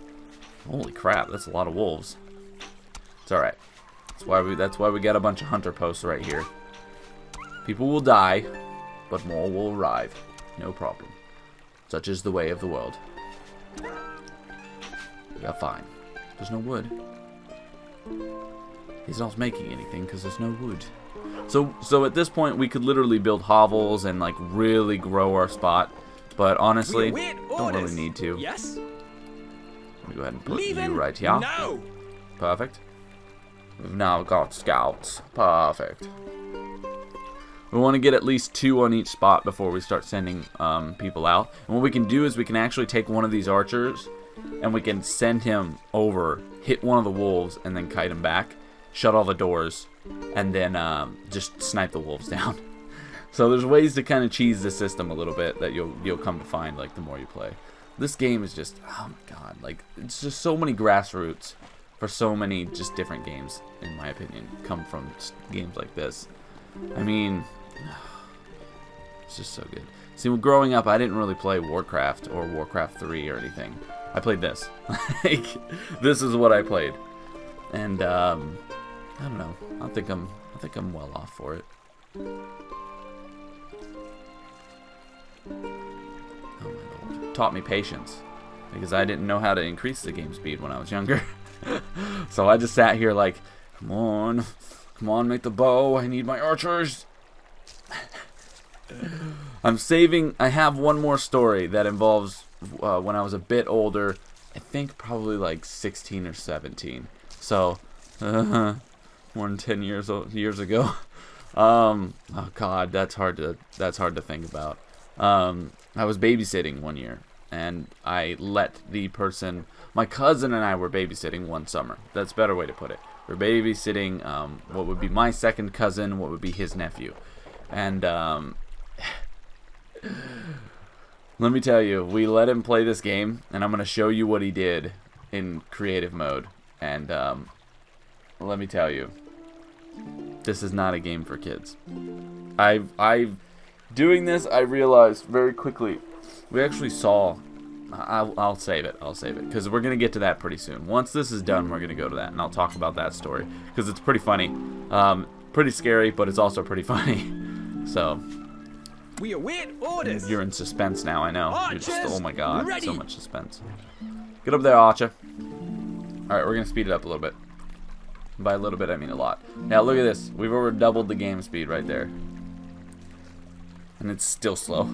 Holy crap, that's a lot of wolves. It's all right. That's why we got a bunch of hunter posts right here. People will die, but more will arrive. No problem. Such is the way of the world. Yeah, fine. There's no wood. He's not making anything because there's no wood. So at this point, we could literally build hovels and like really grow our spot. But honestly, don't really need to. Yes. Let me go ahead and put you right here. No. Perfect. We've now got scouts. Perfect. We want to get at least 2 on each spot before we start sending people out. And what we can do is we can actually take one of these archers and we can send him over, hit one of the wolves, and then kite him back, shut all the doors, and then just snipe the wolves down. So there's ways to kind of cheese the system a little bit that you'll come to find like the more you play. This game is just, oh my god, like it's just so many grassroots for so many just different games, in my opinion, come from games like this. I mean, it's just so good. See, well, growing up, I didn't really play Warcraft or Warcraft 3 or anything. I played this. Like, this is what I played, and I don't know. I think I'm well off for it. Oh my lord! Taught me patience because I didn't know how to increase the game speed when I was younger. So I just sat here like, come on, make the bow. I need my archers. I'm saving. I have one more story that involves when I was a bit older. I think probably like 16 or 17. So more than 10 years ago. Oh god, that's hard to think about. I was babysitting one year, and I let the person, my cousin and I were babysitting one summer. That's a better way to put it. We're babysitting what would be my second cousin, what would be his nephew. And let me tell you, we let him play this game, and I'm going to show you what he did in creative mode. And let me tell you, this is not a game for kids. Doing this, I realized very quickly, we actually saw, I'll save it, because we're going to get to that pretty soon. Once this is done, we're going to go to that, and I'll talk about that story, because it's pretty funny, pretty scary, but it's also pretty funny. So, we await orders. You're in suspense now, I know. Archers, You're just, oh my god, ready. So much suspense. Get up there, Archer. Alright, we're going to speed it up a little bit. By a little bit, I mean a lot. Now, look at this. We've over doubled the game speed right there. And it's still slow.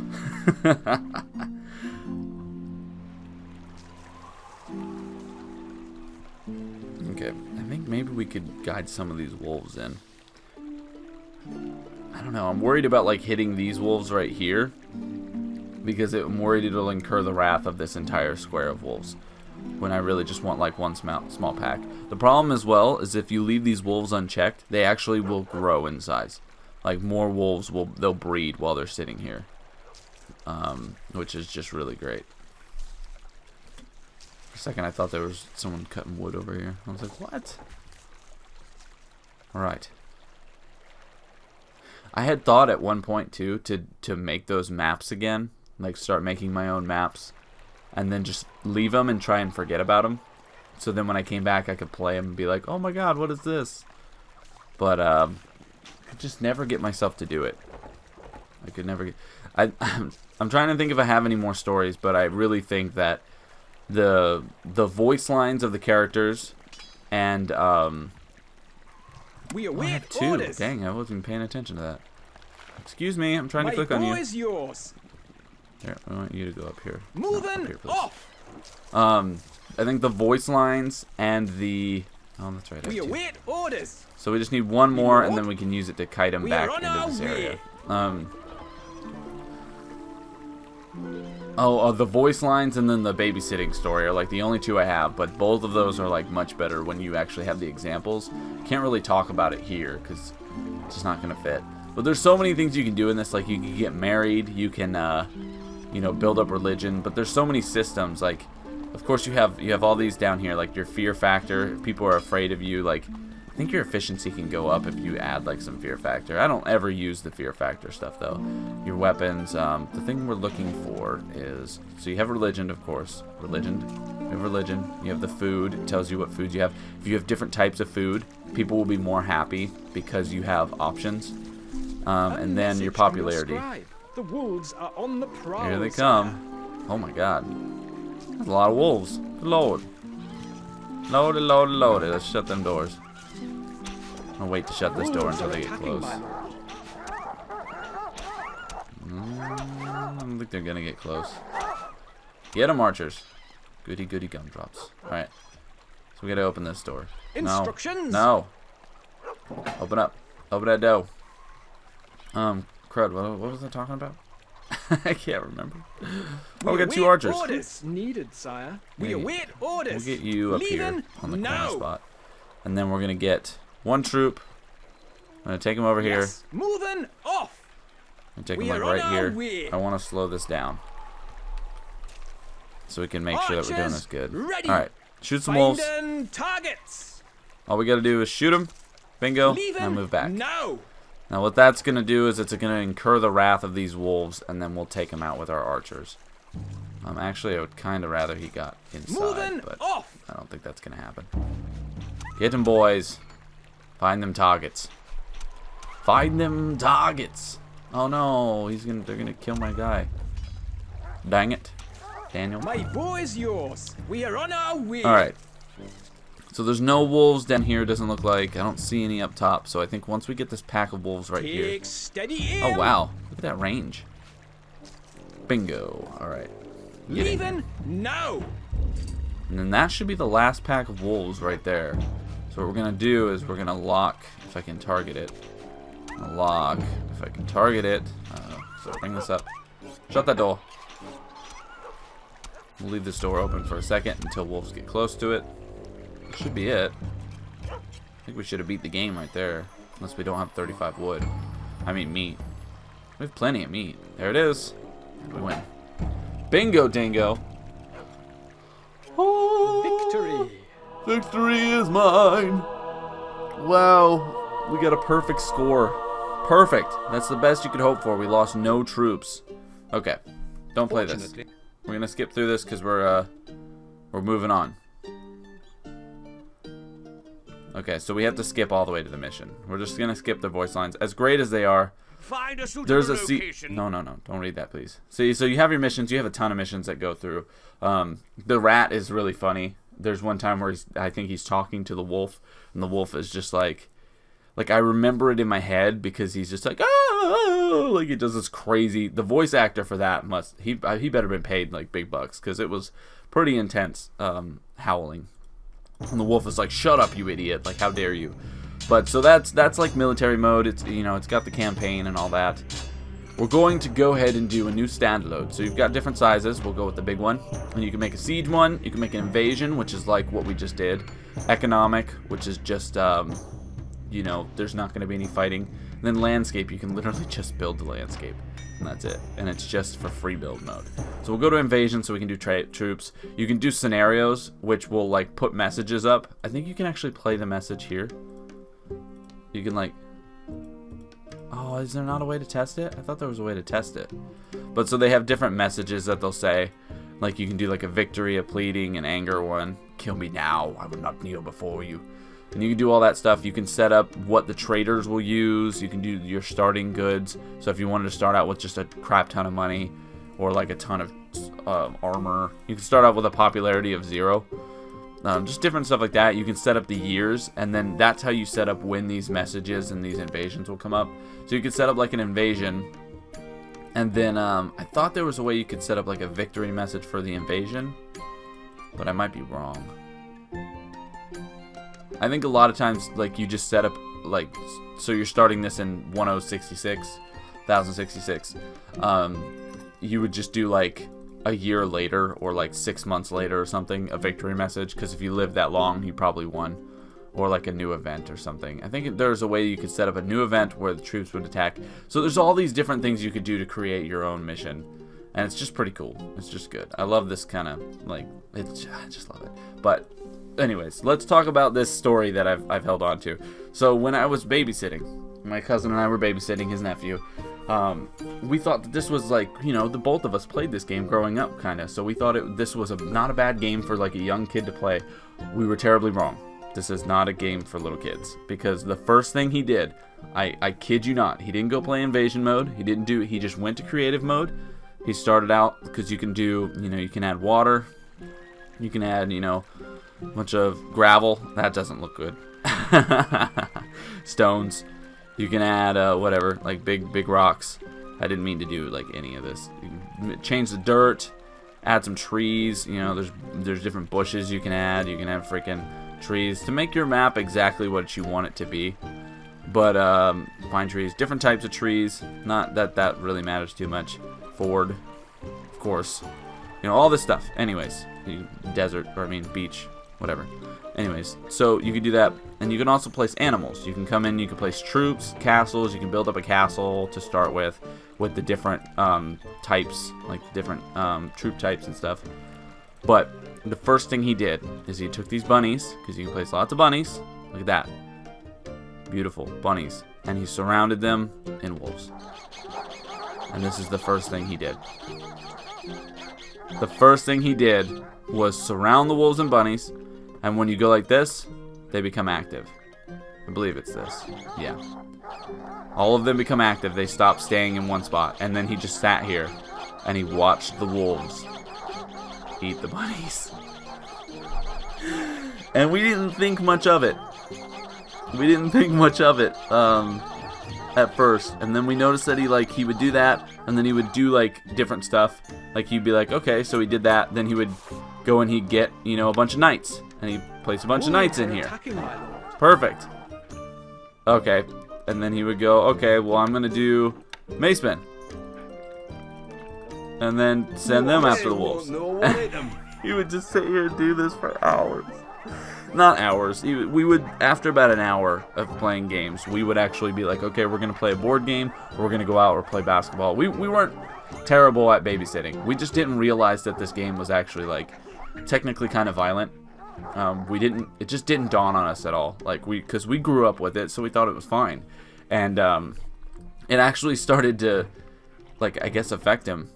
Okay, I think maybe we could guide some of these wolves in. I don't know, I'm worried about like hitting these wolves right here, because I'm worried it'll incur the wrath of this entire square of wolves, when I really just want like one small pack. The problem as well is if you leave these wolves unchecked, they actually will grow in size. Like more wolves they'll breed while they're sitting here, which is just really great. For a second I thought there was someone cutting wood over here. I was like, what? Alright. I had thought at one point too to make those maps again, like start making my own maps, and then just leave them and try and forget about them. So then when I came back I could play them and be like, oh my god, what is this? But I could just never get myself to do it. I could never get... I'm trying to think if I have any more stories, but I really think that the voice lines of the characters and we I await have 2. orders. Dang, I wasn't even paying attention to that. Excuse me, I'm trying to click on you. My bow is yours. Here, I want you to go up here. Moving Up here, please. off. I think the voice lines and the... Oh, that's right. I We have 2. await orders. So we just need one more, and then we can use it to kite him We back are on into our this area. way. The voice lines and then the babysitting story are like the only 2 I have, but both of those are like much better when you actually have the examples. Can't really talk about it here because it's just not gonna fit. But there's so many things you can do in this. Like you can get married, you can you know, build up religion, but there's so many systems. Like, of course you have all these down here, like your fear factor. If people are afraid of you, like I think your efficiency can go up if you add like some fear factor. I don't ever use the fear factor stuff though. Your weapons, the thing we're looking for is, so you have religion, of course. Religion. You have religion. You have the food. It tells you what food you have. If you have different types of food, people will be more happy because you have options. And then your popularity. The wolves are on the prowl. Here they come. Oh my god. There's a lot of wolves. Good lord. Lordy, lordy, lordy. Let's shut them doors. I'll wait to shut this door until they get close. I don't think they're gonna get close. Get them, archers. Goody goody gumdrops. Alright. So we gotta open this door. Instructions. No. Open up. Open that door. Crud, what was I talking about? I can't remember. Oh, we got 2 archers. Orders needed, sire. We await orders. We'll get you up here on the corner spot. And then we're gonna get 1 troop. I'm gonna take him over here. Moving off. And take him like right here. I want to slow this down so we can make sure that we're doing this good. All right, shoot some wolves. Targets. All we gotta do is shoot them. Bingo. And move back. Now what that's gonna do is it's gonna incur the wrath of these wolves, and then we'll take them out with our archers. Actually, I would kind of rather he got inside, but I don't think that's gonna happen. Get them, boys. Find them targets. Find them targets. Oh no, they're gonna kill my guy. Dang it, Daniel. My boy's yours. We are on our way. All right. So there's no wolves down here. Doesn't look like. I don't see any up top. So I think once we get this pack of wolves right here. Steady aim. Oh wow, look at that range. Bingo. All right. Leaving now. And then that should be the last pack of wolves right there. So what we're gonna do is we're gonna lock, if I can target it. Lock, if I can target it. So bring this up. Shut that door. We'll leave this door open for a second until wolves get close to it. Should be it. I think we should have beat the game right there. Unless we don't have 35 wood. I mean meat. We have plenty of meat. There it is. And we win. Bingo dingo. Victory. Victory is mine. Wow. We got a perfect score. Perfect. That's the best you could hope for. We lost no troops. Okay. Don't play this. We're going to skip through this because we're moving on. Okay, so we have to skip all the way to the mission. We're just gonna skip the voice lines. As great as they are, Find a suitable there's a location. No, don't read that, please. See, so you have your missions. You have a ton of missions that go through. The rat is really funny. There's one time where I think he's talking to the wolf, and the wolf is just like I remember it in my head because he's just like, oh, like he does this crazy. The voice actor for that he better have been paid like big bucks because it was pretty intense howling. And the wolf is like, shut up, you idiot. Like, how dare you? But so that's like military mode. It's, you know, it's got the campaign and all that. We're going to go ahead and do a new standalone. So you've got different sizes. We'll go with the big one. And you can make a siege one. You can make an invasion, which is like what we just did. Economic, which is just, you know, there's not going to be any fighting. And then landscape, you can literally just build the landscape. And that's it. And it's just for free build mode. So we'll go to invasion so we can do troops. You can do scenarios, which will like put messages up. I think you can actually play the message here. You can like... Oh, is there not a way to test it? I thought there was a way to test it. But so they have different messages that they'll say. Like you can do like a victory, a pleading, an anger one. Kill me now. I will not kneel before you. And you can do all that stuff. You can set up what the traders will use. You can do your starting goods. So if you wanted to start out with just a crap ton of money or like a ton of armor, you can start out with a popularity of 0. Just different stuff like that. You can set up the years, and then that's how you set up when these messages and these invasions will come up. So you could set up like an invasion, and then I thought there was a way you could set up like a victory message for the invasion, but I might be wrong. I think a lot of times, like, you just set up, like, so you're starting this in 1066, you would just do, like, a year later or, like, 6 months later or something, a victory message, because if you lived that long, you probably won. Or, like, a new event or something. I think there's a way you could set up a new event where the troops would attack. So there's all these different things you could do to create your own mission. And it's just pretty cool. It's just good. I love this kind of, like, I just love it. But anyways, let's talk about this story that I've held on to. So when I was babysitting, my cousin and I were babysitting his nephew. We thought that this was like, you know, the both of us played this game growing up, kind of. So we thought this was not a bad game for like a young kid to play. We were terribly wrong. This is not a game for little kids, because the first thing he did, I kid you not, he didn't go play invasion mode. He just went to creative mode. He started out, because you can do, you know, you can add water, you can add, you know, a bunch of gravel. That doesn't look good. Stones. You can add whatever, like big rocks. I didn't mean to do like any of this. You can change the dirt, add some trees. You know, there's different bushes you can add. You can add freaking trees to make your map exactly what you want it to be. But pine trees, different types of trees. Not that really matters too much. Ford, of course. You know, all this stuff. Anyways, desert, or I mean beach, whatever. Anyways, so you can do that, and you can also place animals. You can come in, you can place troops, castles. You can build up a castle to start with the different types, like different troop types and stuff. But the first thing he did is he took these bunnies, because you can place lots of bunnies. Look at that. Beautiful bunnies. And he surrounded them in wolves. And this is the first thing he did. The first thing he did was surround the wolves and bunnies. And when you go like this, they become active. I believe it's this. Yeah. All of them become active. They stop staying in one spot. And then he just sat here and he watched the wolves eat the bunnies. And we didn't think much of it. We didn't think much of it at first. And then we noticed that he would do that, and then he would do like different stuff. Like he'd be like, okay, so he did that. Then he would go and he'd get, you know, a bunch of knights. And he'd place a bunch of knights in here. Perfect. Okay. And then he would go, okay, well, I'm going to do Macemen. And then send them after the wolves. He would just sit here and do this for hours. Not hours. We would, after about an hour of playing games, we would actually be like, okay, we're going to play a board game, or we're going to go out or play basketball. We weren't terrible at babysitting. We just didn't realize that this game was actually, like, technically kind of violent. It just didn't dawn on us at all. Like, because we grew up with it, so we thought it was fine. And it actually started to, like, I guess, affect him.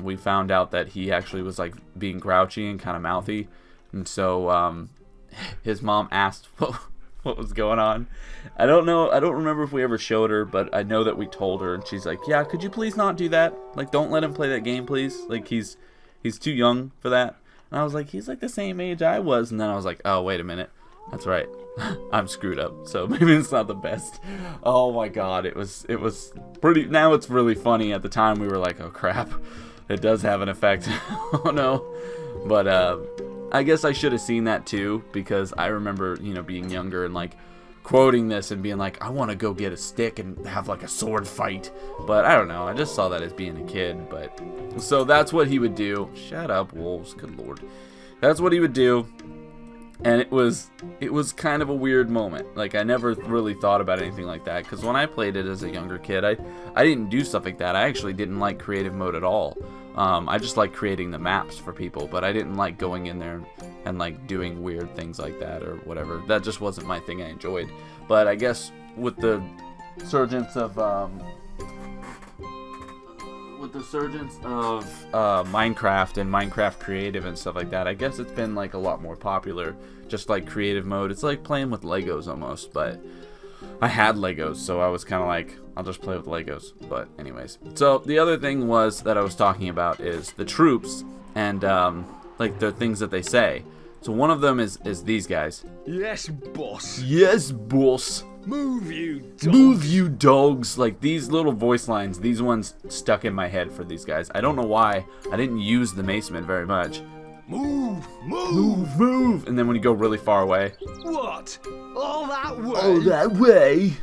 We found out that he actually was, like, being grouchy and kind of mouthy. And so, his mom asked what was going on. I don't know. I don't remember if we ever showed her, but I know that we told her, and she's like, yeah, could you please not do that? Like, don't let him play that game, please. Like, he's too young for that. And I was like, he's like the same age I was. And then I was like, oh, wait a minute. That's right. I'm screwed up. So maybe it's not the best. Oh my God. It was pretty, now it's really funny. At the time we were like, oh crap. It does have an effect. Oh no. But, I guess I should have seen that too, because I remember, you know, being younger and like quoting this and being like, I want to go get a stick and have like a sword fight. But I don't know. I just saw that as being a kid. But so that's what he would do. Shut up, wolves. Good Lord. That's what he would do. And it was kind of a weird moment. Like, I never really thought about anything like that, because when I played it as a younger kid, I didn't do stuff like that. I actually didn't like creative mode at all. I just like creating the maps for people, but I didn't like going in there and like doing weird things like that or whatever. That just wasn't my thing I enjoyed. But I guess with the surgence of Minecraft and Minecraft Creative and stuff like that, I guess it's been like a lot more popular. Just like creative mode, it's like playing with Legos almost. But I had Legos, so I was kind of like, I'll just play with Legos. But anyways, so the other thing was that I was talking about is the troops and like the things that they say. So one of them is these guys. Yes, boss. Yes, boss. Move, you dogs. Move, you dogs. Like, these little voice lines, these ones stuck in my head for these guys. I don't know why. I didn't use the Maceman very much. Move, move. Move, move. And then when you go really far away. What? All that way? All that way.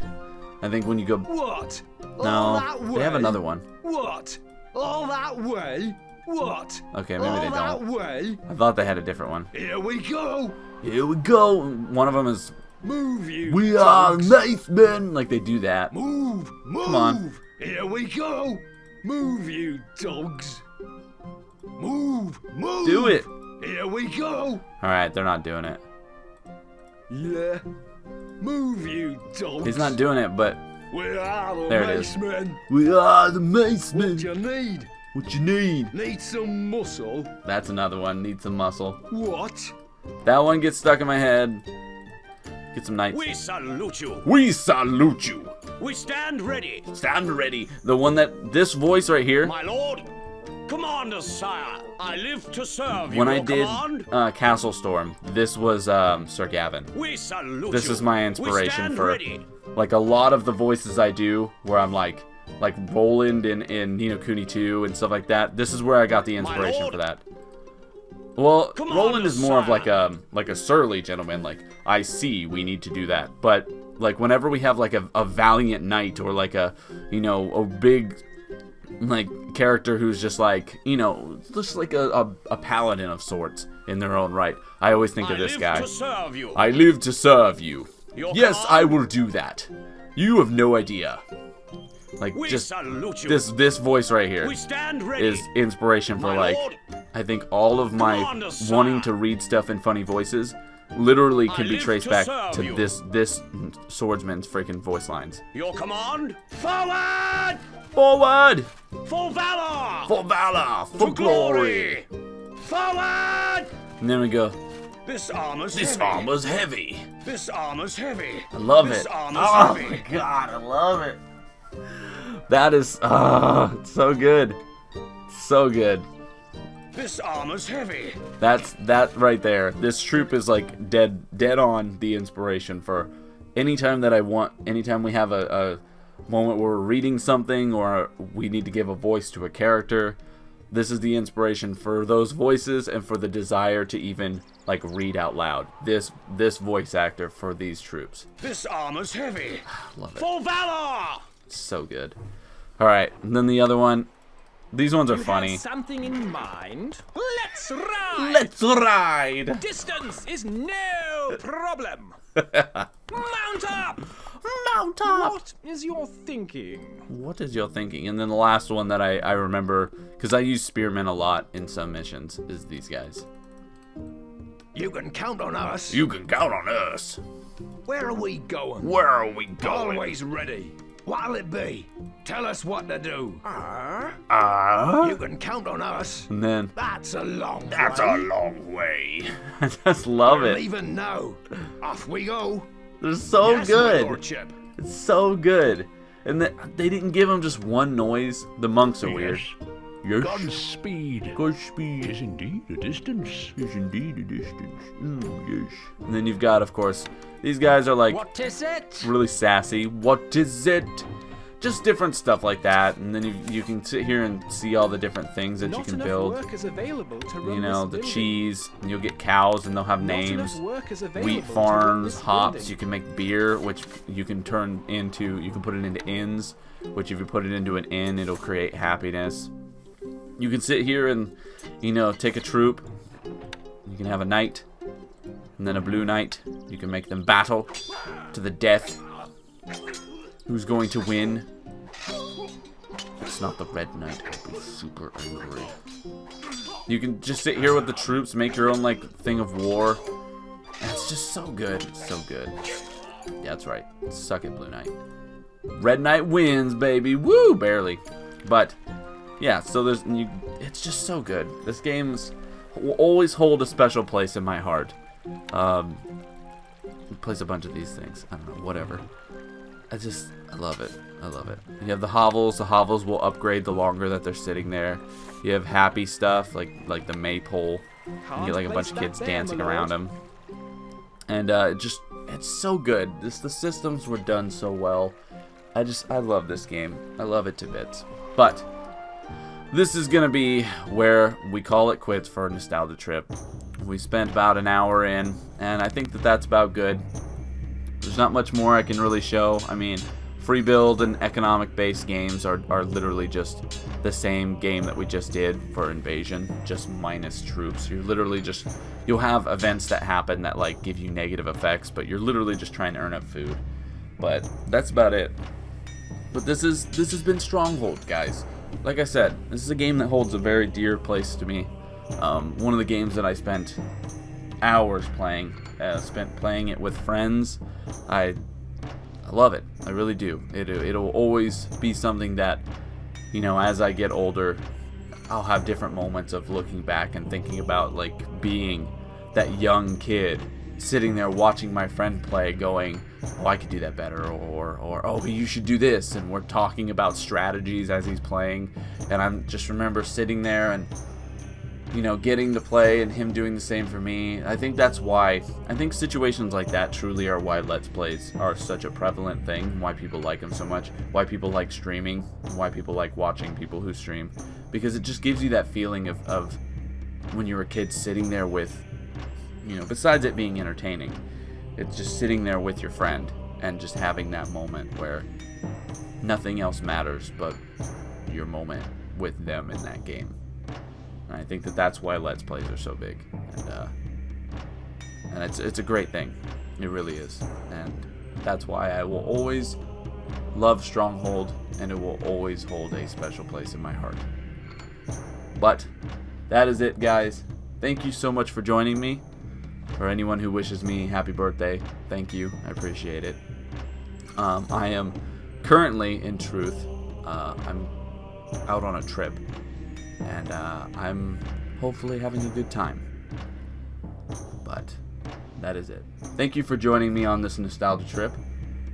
I think when you go... What? No, all that way? They have another one. What? All that way? What? Okay, maybe all they don't. That way? I thought they had a different one. Here we go. Here we go. One of them is... Move, you We dogs. are Macemen. Like, they do that. Move, move. Come on. Here we go. Move, you dogs. Move, move. Do it. Here we go. Alright, they're not doing it. Yeah. Move, you dogs. He's not doing it, but We are the there it is. Macemen. We are the Macemen. What you need? What you need? Need some muscle? That's another one. Need some muscle. What? That one gets stuck in my head. Get some knights. We salute you. We salute you. We stand ready. Stand ready. The one that, this voice right here, My lord, Commander Sire, I live to serve you. when I Your did command. Castle Storm, this was Sir Gavin. We salute This you. is my We inspiration stand for ready. like a lot of the voices I do, where I'm like Roland in Ni no Kuni 2 and stuff like that. This is where I got the inspiration lord. for that. Well, Come on, Roland is more of Messiah. like a surly gentleman. Like, I see we need to do that, but like whenever we have like a valiant knight or like a a big like character who's just like just like a paladin of sorts in their own right, I always think of this I guy. live to serve you. I live to serve you. Your Yes, command. I will do that. You have no idea. Like, We just salute you. this voice right here We stand ready. is inspiration for My like lord. I think all of my Commander, sir. wanting to read stuff in funny voices literally I can be live traced to back serve to you. this swordsman's freaking voice lines. Your command. Forward. Forward! For valor. For valor! For For glory! Forward. And then we go, This armor's this heavy. armor's heavy. This armor's heavy. I love this it. armor's Oh heavy. my god, I love it. That is, it's so good. So good. This armor's heavy. That's that right there. This troop is like dead on the inspiration for anytime that I want. Anytime we have a moment where we're reading something or we need to give a voice to a character, this is the inspiration for those voices and for the desire to even like read out loud. This voice actor for these troops. This armor's heavy. Love it. For valor. So good. All right, and then the other one. These ones are You funny. have something in mind? Let's ride! Let's ride. Distance is no problem! Mount up! Mount up. What is your thinking? What is your thinking? And then the last one that I remember, because I use spearmen a lot in some missions, is these guys. You can count on us. You can count on us. Where are we going? Where are we going? Always ready. What'll it be? Tell us what to do. You can count on us. And then, That's a long that's way. a long way. I just love We'll it. even know. Off we go. They're so Yes, my good. lordship. It's so good. And they didn't give them just one noise. The monks are weird. Yes. Godspeed. Godspeed. Is indeed a distance. Is indeed a distance. Yes. And then you've got, of course, these guys are like What is it? really sassy. What is it? Just different stuff like that. And then you can sit here and see all the different things that Not you can enough build. workers available to run You know, this the building. cheese. And you'll get cows, and they'll have Not names. enough workers available Wheat to run farms, this hops. building. You can make beer, which you can turn into. You can put it into inns, which if you put it into an inn, it'll create happiness. You can sit here and, take a troop. You can have a knight, and then a blue knight. You can make them battle to the death. Who's going to win? It's not the red knight. I'll be super angry. You can just sit here with the troops, make your own thing of war. And it's just so good. It's so good. Yeah, that's right. Suck it, blue knight. Red knight wins, baby. Woo, barely. But yeah, so it's just so good. This game's will always hold a special place in my heart. It plays a bunch of these things. I don't know, whatever. I love it. I love it. You have the hovels. The hovels will upgrade the longer that they're sitting there. You have happy stuff like the maypole. You get a bunch of kids dancing around them. And it's so good. The systems were done so well. I love this game. I love it to bits. But this is gonna be where we call it quits for a nostalgia trip. We spent about an hour in, and I think that's about good. There's not much more I can really show. I mean, free build and economic based games are literally just the same game that we just did for Invasion, just minus troops. You're literally you'll have events that happen that give you negative effects, but you're literally just trying to earn up food. But that's about it. But this has been Stronghold, guys. Like I said, this is a game that holds a very dear place to me. One of the games that I spent hours playing. Spent playing it with friends. I love it. I really do. It'll always be something that, you know, as I get older, I'll have different moments of looking back and thinking about, like, being that young kid sitting there watching my friend play, going, oh, I could do that better, or oh, you should do this, and we're talking about strategies as he's playing, and I just remember sitting there and, you know, getting to play and him doing the same for me. I think that's why, I think situations like that truly are why Let's Plays are such a prevalent thing, why people like them so much, why people like streaming, why people like watching people who stream, because it just gives you that feeling of when you're a kid sitting there with, you know, besides it being entertaining, it's just sitting there with your friend and just having that moment where nothing else matters but your moment with them in that game. And I think that that's why Let's Plays are so big, and it's a great thing. It really is, and that's why I will always love Stronghold, and it will always hold a special place in my heart. But that is it, guys. Thank you so much for joining me. For anyone who wishes me happy birthday, thank you. I appreciate it. I am currently, in truth, I'm out on a trip, and I'm hopefully having a good time. But that is it. Thank you for joining me on this nostalgia trip,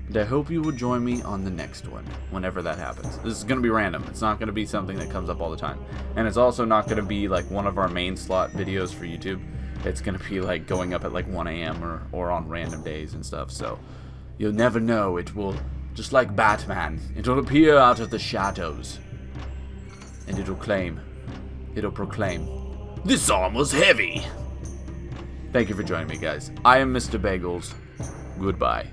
and I hope you will join me on the next one, whenever that happens. This is going to be random. It's not going to be something that comes up all the time. And it's also not going to be like one of our main slot videos for YouTube. It's going to be like going up at like 1 a.m. or on random days and stuff. So you'll never know. It will, just like Batman, it will appear out of the shadows. And it'll proclaim, this armor's heavy. Thank you for joining me, guys. I am MrBagelz. Goodbye.